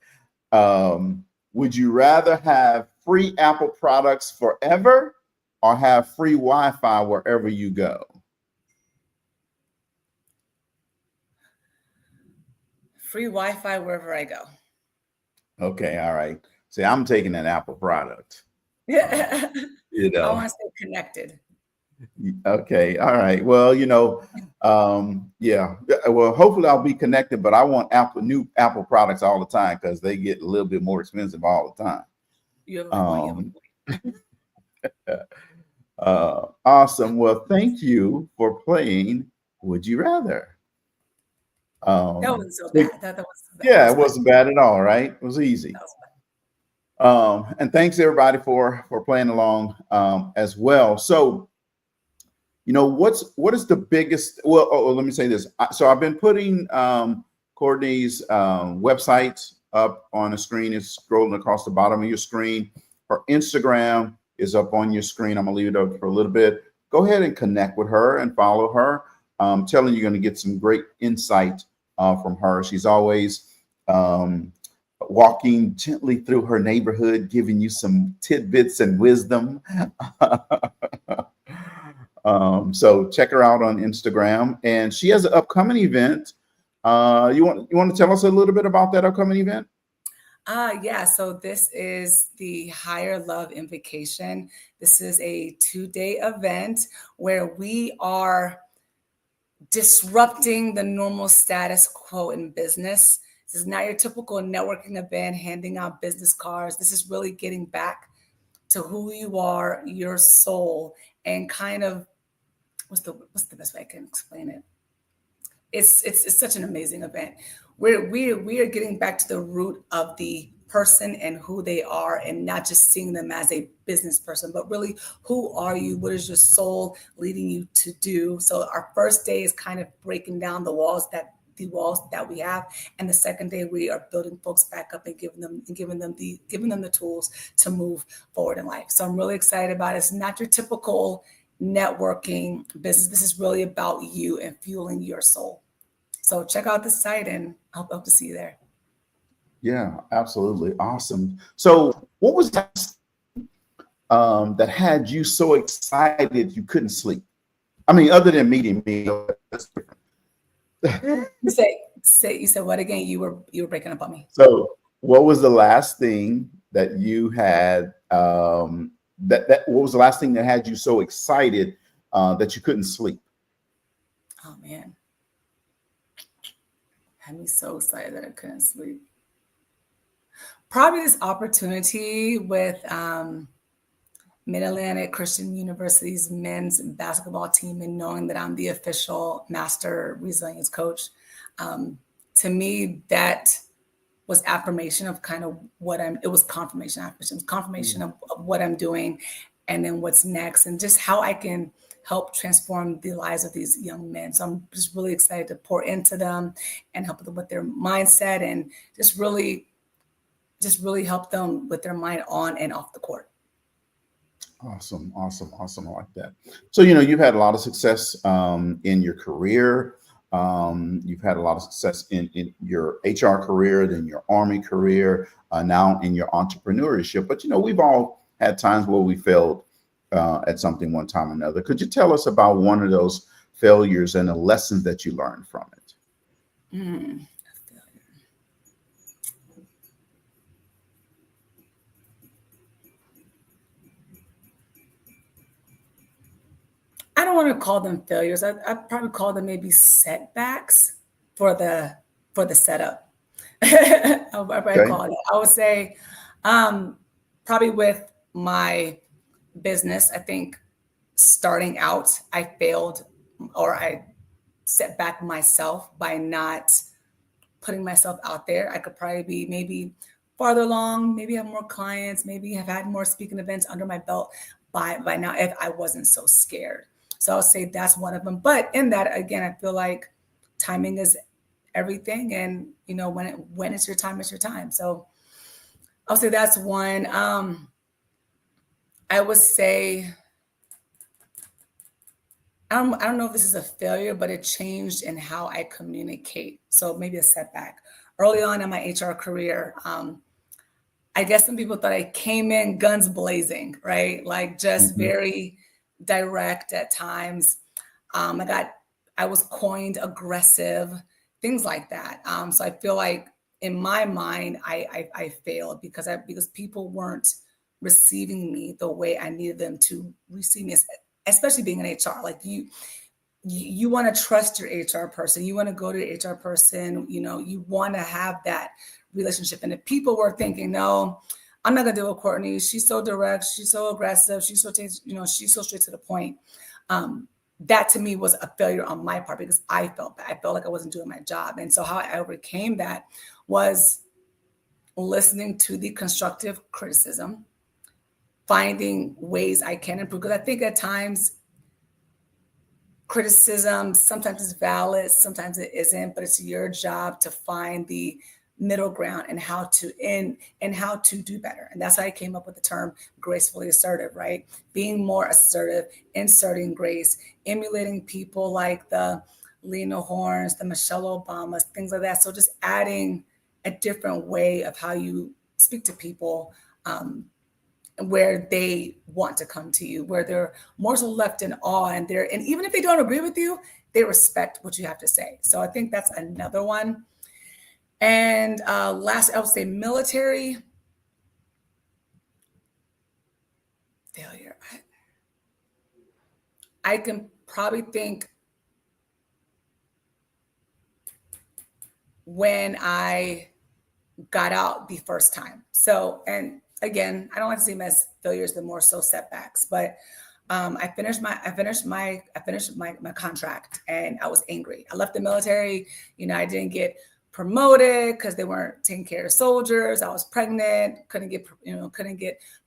[SPEAKER 1] would you rather have free Apple products forever or have free Wi-Fi wherever you go?
[SPEAKER 2] Free Wi-Fi wherever I go.
[SPEAKER 1] Okay, all right. See, I'm taking an Apple product.
[SPEAKER 2] Yeah.
[SPEAKER 1] You know.
[SPEAKER 2] I want to stay connected.
[SPEAKER 1] Okay, all right. Well, yeah. Well, hopefully I'll be connected, but I want new Apple products all the time because they get a little bit more expensive all the time.
[SPEAKER 2] You have a point.
[SPEAKER 1] Awesome. Well, thank you for playing Would You Rather.
[SPEAKER 2] That wasn't so bad. That was bad.
[SPEAKER 1] Yeah, it wasn't bad at all, right? It was easy. And thanks everybody for playing along as well. So, what is the biggest? Well, let me say this. So I've been putting Courtni's website up on the screen. It's scrolling across the bottom of your screen. Her Instagram is up on your screen. I'm gonna leave it up for a little bit. Go ahead and connect with her and follow her. I'm telling you, you're gonna get some great insight from her. She's always walking gently through her neighborhood, giving you some tidbits and wisdom. So check her out on Instagram, and she has an upcoming event. You want to tell us a little bit about that upcoming event?
[SPEAKER 2] Yeah, so this is the Higher Love Invocation. This is a 2-day event where we are disrupting the normal status quo in business. This is not your typical networking event, handing out business cards. This is really getting back to who you are, your soul, and kind of what's the best way I can explain it? It's such an amazing event. We are getting back to the root of the person and who they are, and not just seeing them as a business person, but really, who are you? What is your soul leading you to do? So our first day is kind of breaking down the walls that we have, and the second day we are building folks back up and giving them the tools to move forward in life. So I'm really excited about it. It's not your typical networking business. This is really about you and fueling your soul. So check out the site, and I hope to see you there.
[SPEAKER 1] Yeah, absolutely. Awesome. So what was that that had you so excited you couldn't sleep? I mean, other than meeting me, that's different.
[SPEAKER 2] You said what again? You were breaking up on me.
[SPEAKER 1] So what was the last thing that you had what was the last thing that had you so excited that you couldn't sleep?
[SPEAKER 2] Oh man. Had me so excited that I couldn't sleep. Probably this opportunity with Mid-Atlantic Christian University's men's basketball team, and knowing that I'm the official master resilience coach. To me, that was affirmation of kind of it was confirmation of what I'm doing, and then what's next, and just how I can help transform the lives of these young men. So I'm just really excited to pour into them and help them with their mindset, and just really help them with their mind on and off the court.
[SPEAKER 1] Awesome. I like that. So, you've had a lot of success in your career. You've had a lot of success in your HR career, then your Army career, now in your entrepreneurship. But, we've all had times where we failed at something one time or another. Could you tell us about one of those failures and the lessons that you learned from it?
[SPEAKER 2] I don't want to call them failures. I'd probably call them maybe setbacks for the setup. I'll probably call it. I would say probably with my business, I think starting out, I failed, or I set back myself by not putting myself out there. I could probably be maybe farther along, maybe have more clients, maybe have had more speaking events under my belt by now if I wasn't so scared. So I'll say that's one of them. But in that, again, I feel like timing is everything. And, when it's your time, it's your time. So I'll say that's one. I would say, I don't know if this is a failure, but it changed in how I communicate. So maybe a setback. Early on in my HR career, I guess some people thought I came in guns blazing, right? Like just very direct at times. I was coined aggressive, things like that. So I feel like in my mind, I failed because people weren't receiving me the way I needed them to receive me, especially being in HR. Like you want to trust your HR person. You want to go to your HR person. You want to have that relationship. And if people were thinking, no, I'm not gonna deal with Courtni. She's so direct. She's so aggressive. She's so she's so straight to the point. That to me was a failure on my part because I felt bad. I felt like I wasn't doing my job. And so how I overcame that was listening to the constructive criticism, finding ways I can improve. Because I think at times criticism sometimes is valid, sometimes it isn't, but it's your job to find the middle ground and how to do better. And that's how I came up with the term gracefully assertive, right? Being more assertive, inserting grace, emulating people like the Lena Horns, the Michelle Obamas, things like that. So just adding a different way of how you speak to people, where they want to come to you, where they're more so left in awe, and even if they don't agree with you, they respect what you have to say. So I think that's another one. And last, I would say military failure. I can probably think when I got out the first time. So, and again, I don't like to see them as failures, but more so setbacks. But I finished my contract, and I was angry. I left the military. I didn't get promoted because they weren't taking care of soldiers. I was pregnant, couldn't get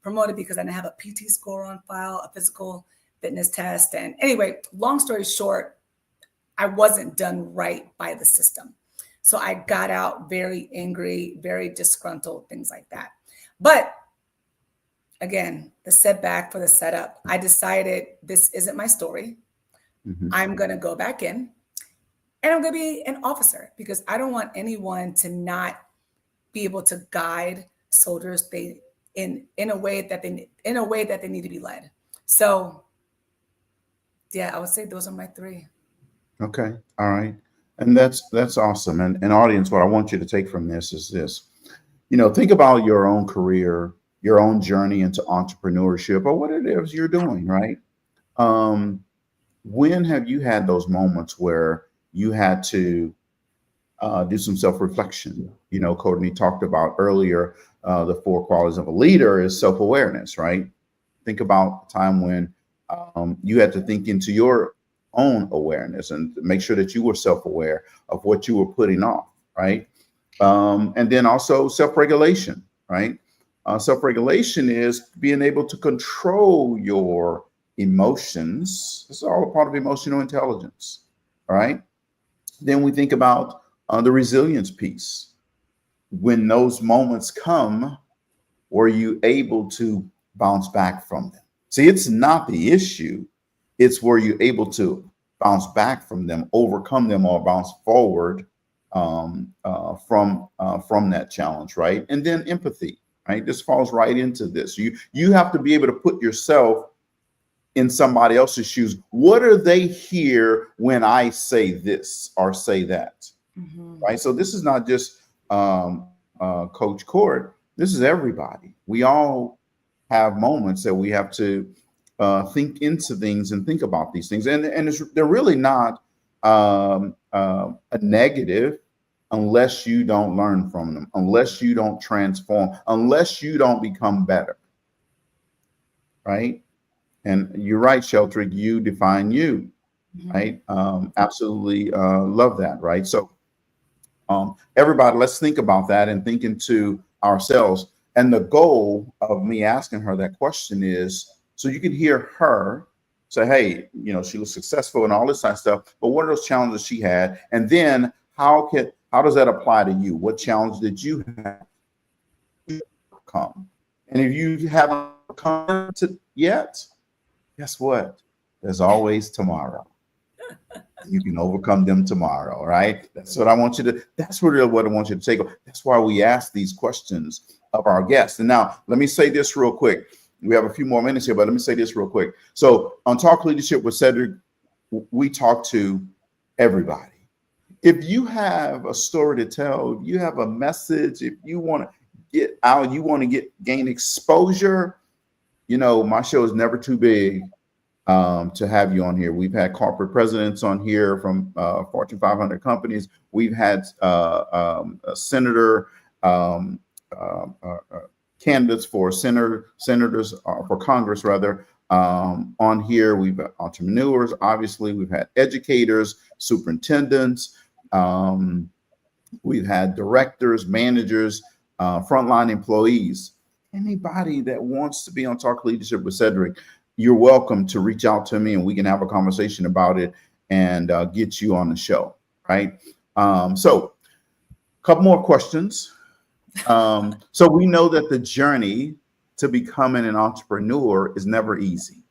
[SPEAKER 2] promoted because I didn't have a PT score on file, a physical fitness test. And anyway, long story short, I wasn't done right by the system. So I got out very angry, very disgruntled, things like that. But again, the setback for the setup, I decided this isn't my story. I'm going to go back in. And I'm going to be an officer because I don't want anyone to not be able to guide soldiers in a way that they need to be led. So, yeah, I would say those are my three.
[SPEAKER 1] Okay, all right, and that's awesome. And audience, what I want you to take from this is this: think about your own career, your own journey into entrepreneurship, or what it is you're doing. Right? When have you had those moments where you had to do some self-reflection? Courtni talked about earlier, the 4 qualities of a leader is self-awareness, right? Think about a time when you had to think into your own awareness and make sure that you were self-aware of what you were putting off, right? And then also self-regulation, right? Self-regulation is being able to control your emotions. It's all a part of emotional intelligence, all right? Then we think about the resilience piece. When those moments come, were you able to bounce back from them? See, it's not the issue. It's were you able to bounce back from them, overcome them, or bounce forward from that challenge, right? And then empathy, right? This falls right into this. You have to be able to put yourself in somebody else's shoes. What are they hear when I say this or say that? Right? So this is not just Coach Court. This is everybody. We all have moments that we have to think into things and think about these things. And they're really not a negative unless you don't learn from them, unless you don't transform, unless you don't become better. Right? And you're right, 𝗟𝗶𝗱𝗿𝗀, you define you, right? Absolutely love that, right? So everybody, let's think about that and think into ourselves. And the goal of me asking her that question is so you can hear her say, hey, she was successful and all this kind of stuff, but what are those challenges she had? And then how does that apply to you? What challenge did you have to overcome? And if you haven't come to yet, guess what? There's always tomorrow. You can overcome them tomorrow, right? That's what I want you to, that's really what I want you to take. That's why we ask these questions of our guests. And now let me say this real quick. We have a few more minutes here, but let me say this real quick. So on Talk Leadership with Cedric, we talk to everybody. If you have a story to tell, if you have a message, if you want to get out, you want to gain exposure, you know, my show is never too big to have you on here. We've had corporate presidents on here from Fortune 500 companies. We've had a senator, candidates for senators for Congress rather on here. We've had entrepreneurs, obviously. We've had educators, superintendents. We've had directors, managers, frontline employees. Anybody that wants to be on Talk Leadership with Cedric, you're welcome to reach out to me and we can have a conversation about it and get you on the show, right? So a couple more questions. So we know that the journey to becoming an entrepreneur is never easy,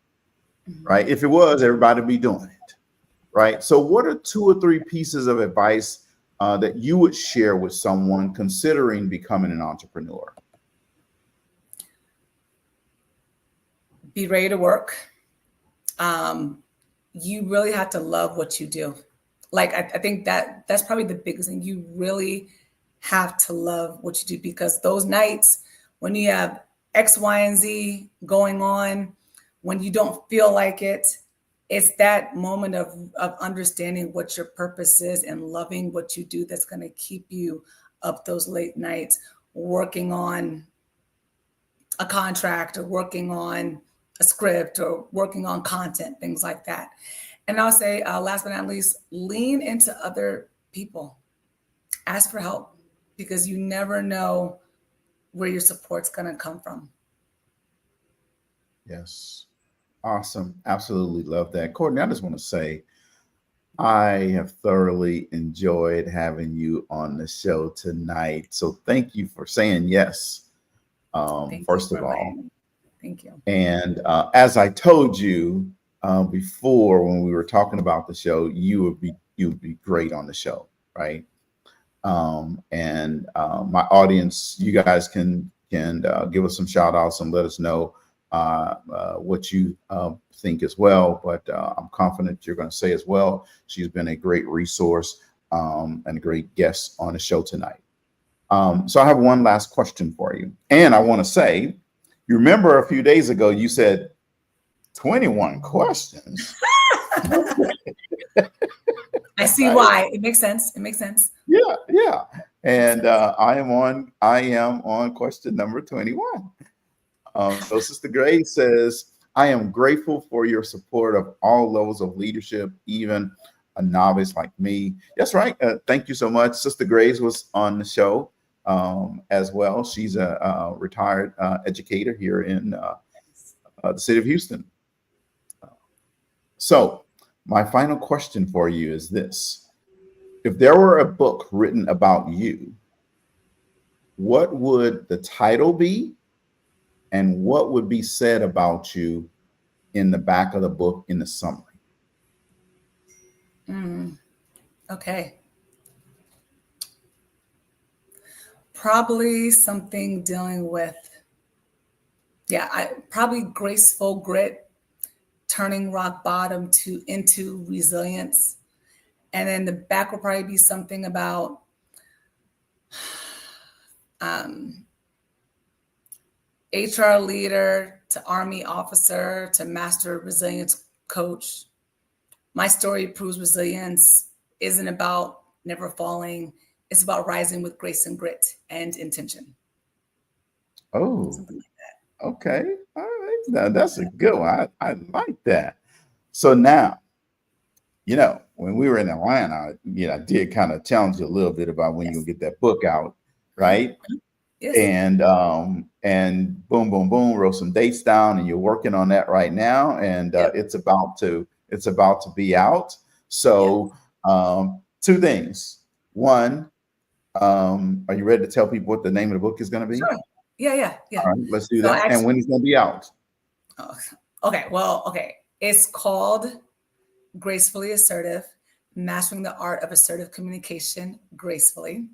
[SPEAKER 1] right? If it was, everybody would be doing it, right? So what are 2 or 3 pieces of advice that you would share with someone considering becoming an entrepreneur?
[SPEAKER 2] Be ready to work. You really have to love what you do. Like, I think that's probably the biggest thing. You really have to love what you do, because those nights when you have X, Y, and Z going on, when you don't feel like it, it's that moment of understanding what your purpose is and loving what you do that's going to keep you up those late nights working on a contract or working on a script or working on content, things like that. And I'll say, last but not least, lean into other people. Ask for help, because you never know where your support's going to come from.
[SPEAKER 1] Yes. Awesome. Absolutely love that. Courtney, I just want to say, I have thoroughly enjoyed having you on the show tonight. So thank you for saying yes. First of all.
[SPEAKER 2] Thank you.
[SPEAKER 1] And as I told you before, when we were talking about the show, you would be great on the show, right? And my audience, you guys can give us some shout outs and let us know what you think as well. But I'm confident you're going to say as well. She's been a great resource and a great guest on the show tonight. So I have one last question for you. And I want to say, you remember a few days ago, you said 21 questions.
[SPEAKER 2] I see why. It makes sense. It makes sense.
[SPEAKER 1] Yeah, yeah. And I am on question number 21. So Sister Grace says, I am grateful for your support of all levels of leadership, even a novice like me. That's right. Thank you so much. Sister Grace was on the show as well. She's a retired educator here in the city of Houston. So my final question for you is this. If there were a book written about you, what would the title be? And what would be said about you in the back of the book in the summary?
[SPEAKER 2] Okay. Probably something dealing with, probably graceful grit, turning rock bottom into resilience. And then the back will probably be something about HR leader to Army officer to master resilience coach. My story proves resilience isn't about never falling. It's about rising with grace and grit and intention.
[SPEAKER 1] Oh,
[SPEAKER 2] something like that.
[SPEAKER 1] Okay. All right. Now that's a good one. I like that. So now, you know, when we were in Atlanta, I did kind of challenge you a little bit about when you get that book out, right?
[SPEAKER 2] Yes.
[SPEAKER 1] And boom, boom, boom, wrote some dates down, and you're working on that right now, and it's about to be out. So 2 things. One, are you ready to tell people what the name of the book is going to be?
[SPEAKER 2] Sure. Yeah.
[SPEAKER 1] All right, let's do that. And when it's going to be out?
[SPEAKER 2] Okay. It's called Gracefully Assertive, Mastering the Art of Assertive Communication Gracefully.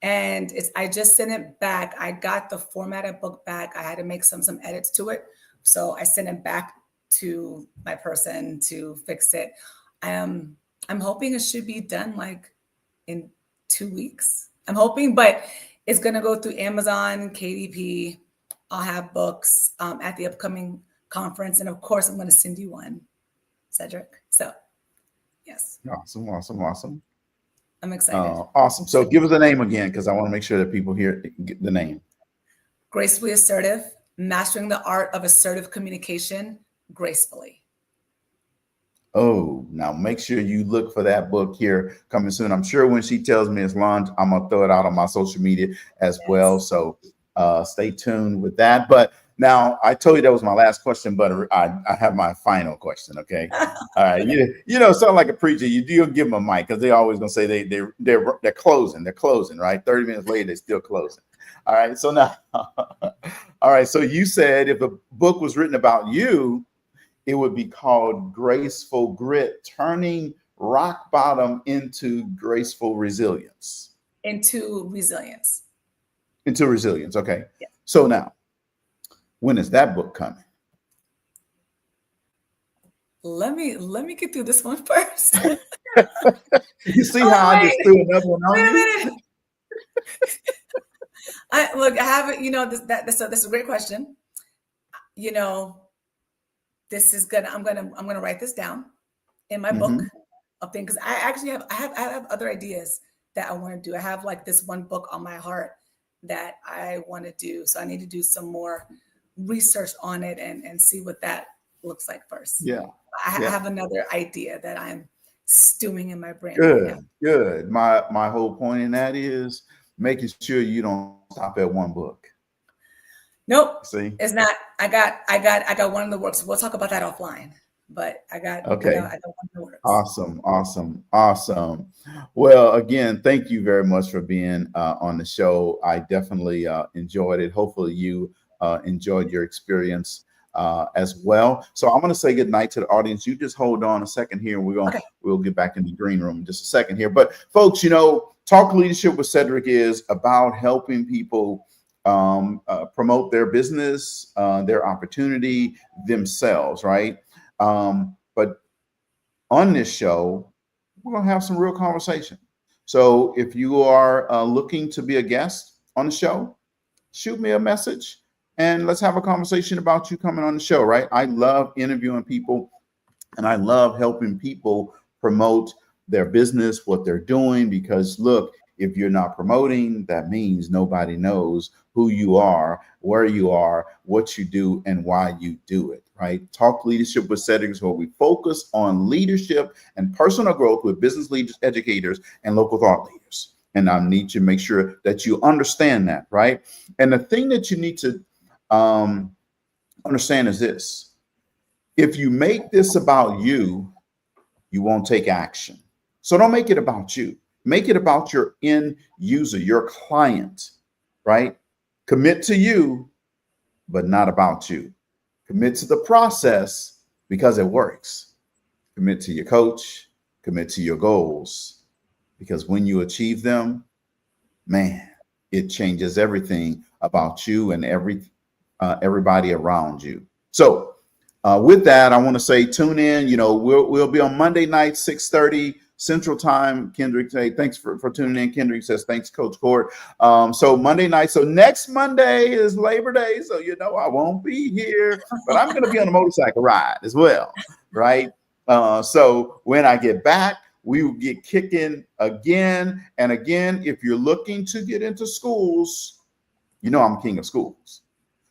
[SPEAKER 2] And I just sent it back. I got the formatted book back. I had to make some edits to it. So I sent it back to my person to fix it. I'm hoping it should be done like in 2 weeks. I'm hoping, but it's going to go through Amazon, KDP. I'll have books at the upcoming conference. And of course, I'm going to send you one, Cedric. So, yes.
[SPEAKER 1] Awesome.
[SPEAKER 2] I'm excited.
[SPEAKER 1] Awesome. So give us the name again, because I want to make sure that people hear the name.
[SPEAKER 2] Gracefully Assertive, Mastering the Art of Assertive Communication Gracefully.
[SPEAKER 1] Oh, now make sure you look for that book here coming soon. I'm sure when she tells me it's launched, I'm going to throw it out on my social media as well. So stay tuned with that. But now I told you that was my last question, but I have my final question. Okay. All right. You know, sound like a preacher. You do give them a mic because they're always going to say they're closing. They're closing, right? 30 minutes later, they're still closing. All right. So now, all right. So you said if a book was written about you, it would be called Graceful Grit, turning rock bottom into graceful resilience.
[SPEAKER 2] Into resilience.
[SPEAKER 1] Okay.
[SPEAKER 2] Yeah.
[SPEAKER 1] So now, when is that book coming?
[SPEAKER 2] Let me get through this one first.
[SPEAKER 1] You see how I just threw another one on you?
[SPEAKER 2] Wait a minute. I haven't, you know, that's a great question. You know, I'm gonna write this down in my book of things, because I actually have other ideas that I want to do. I have like this one book on my heart that I want to do. So I need to do some more research on it and see what that looks like first.
[SPEAKER 1] Yeah.
[SPEAKER 2] I have another idea that I'm stewing in my brain.
[SPEAKER 1] Good. My whole point in that is making sure you don't stop at one book.
[SPEAKER 2] Nope.
[SPEAKER 1] See?
[SPEAKER 2] It's not. I got one in the works. We'll talk about that offline. But I got
[SPEAKER 1] okay.
[SPEAKER 2] I got one in the works.
[SPEAKER 1] Awesome. Well, again, thank you very much for being on the show. I definitely enjoyed it. Hopefully you enjoyed your experience as well. So I'm going to say good night to the audience. You just hold on a second here. We'll get back in the green room in just a second here. But folks, you know, Talk Leadership with Cedric is about helping people promote their business, their opportunity, themselves, right? But on this show, we're going to have some real conversation. So if you are looking to be a guest on the show, shoot me a message and let's have a conversation about you coming on the show, right? I love interviewing people and I love helping people promote their business, what they're doing, because look, if you're not promoting, that means nobody knows who you are, where you are, what you do, and why you do it, right? Talk Leadership with Cedric is where we focus on leadership and personal growth with business leaders, educators, and local thought leaders. And I need to make sure that you understand that, right? And the thing that you need to understand is this. If you make this about you, you won't take action. So don't make it about you. Make it about your end user, your client, right? Commit to you, but not about you. Commit to the process because it works. Commit to your coach, commit to your goals, because when you achieve them, man, it changes everything about you and everybody around you. So with that, I want to say tune in. You know, we'll be on Monday night, 6:30 Central Time. Kendrick say thanks for tuning in. Kendrick says thanks, Coach Court. So Monday night. So next Monday is Labor Day. So you know I won't be here, but I'm going to be on a motorcycle ride as well, right? So when I get back, we will get kicking again and again. If you're looking to get into schools, you know I'm king of schools.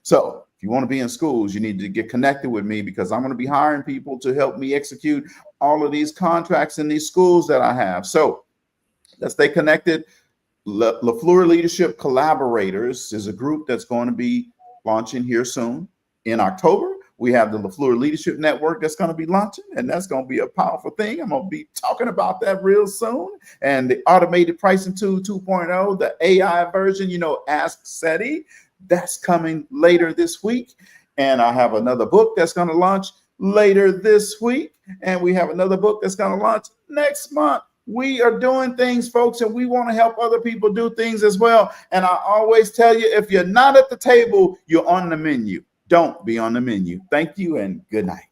[SPEAKER 1] So if you want to be in schools, you need to get connected with me, because I'm going to be hiring people to help me execute all of these contracts in these schools that I have. So let's stay connected. LaFleur Leadership Collaborators is a group that's going to be launching here soon. In October, we have the LaFleur Leadership Network that's going to be launching, and that's going to be a powerful thing. I'm going to be talking about that real soon. And the automated pricing tool 2.0, the AI version, you know, Ask SETI, that's coming later this week. And I have another book that's going to launch later this week. And we have another book that's going to launch next month. We are doing things, folks, and we want to help other people do things as well. And I always tell you, if you're not at the table, you're on the menu. Don't be on the menu. Thank you and good night.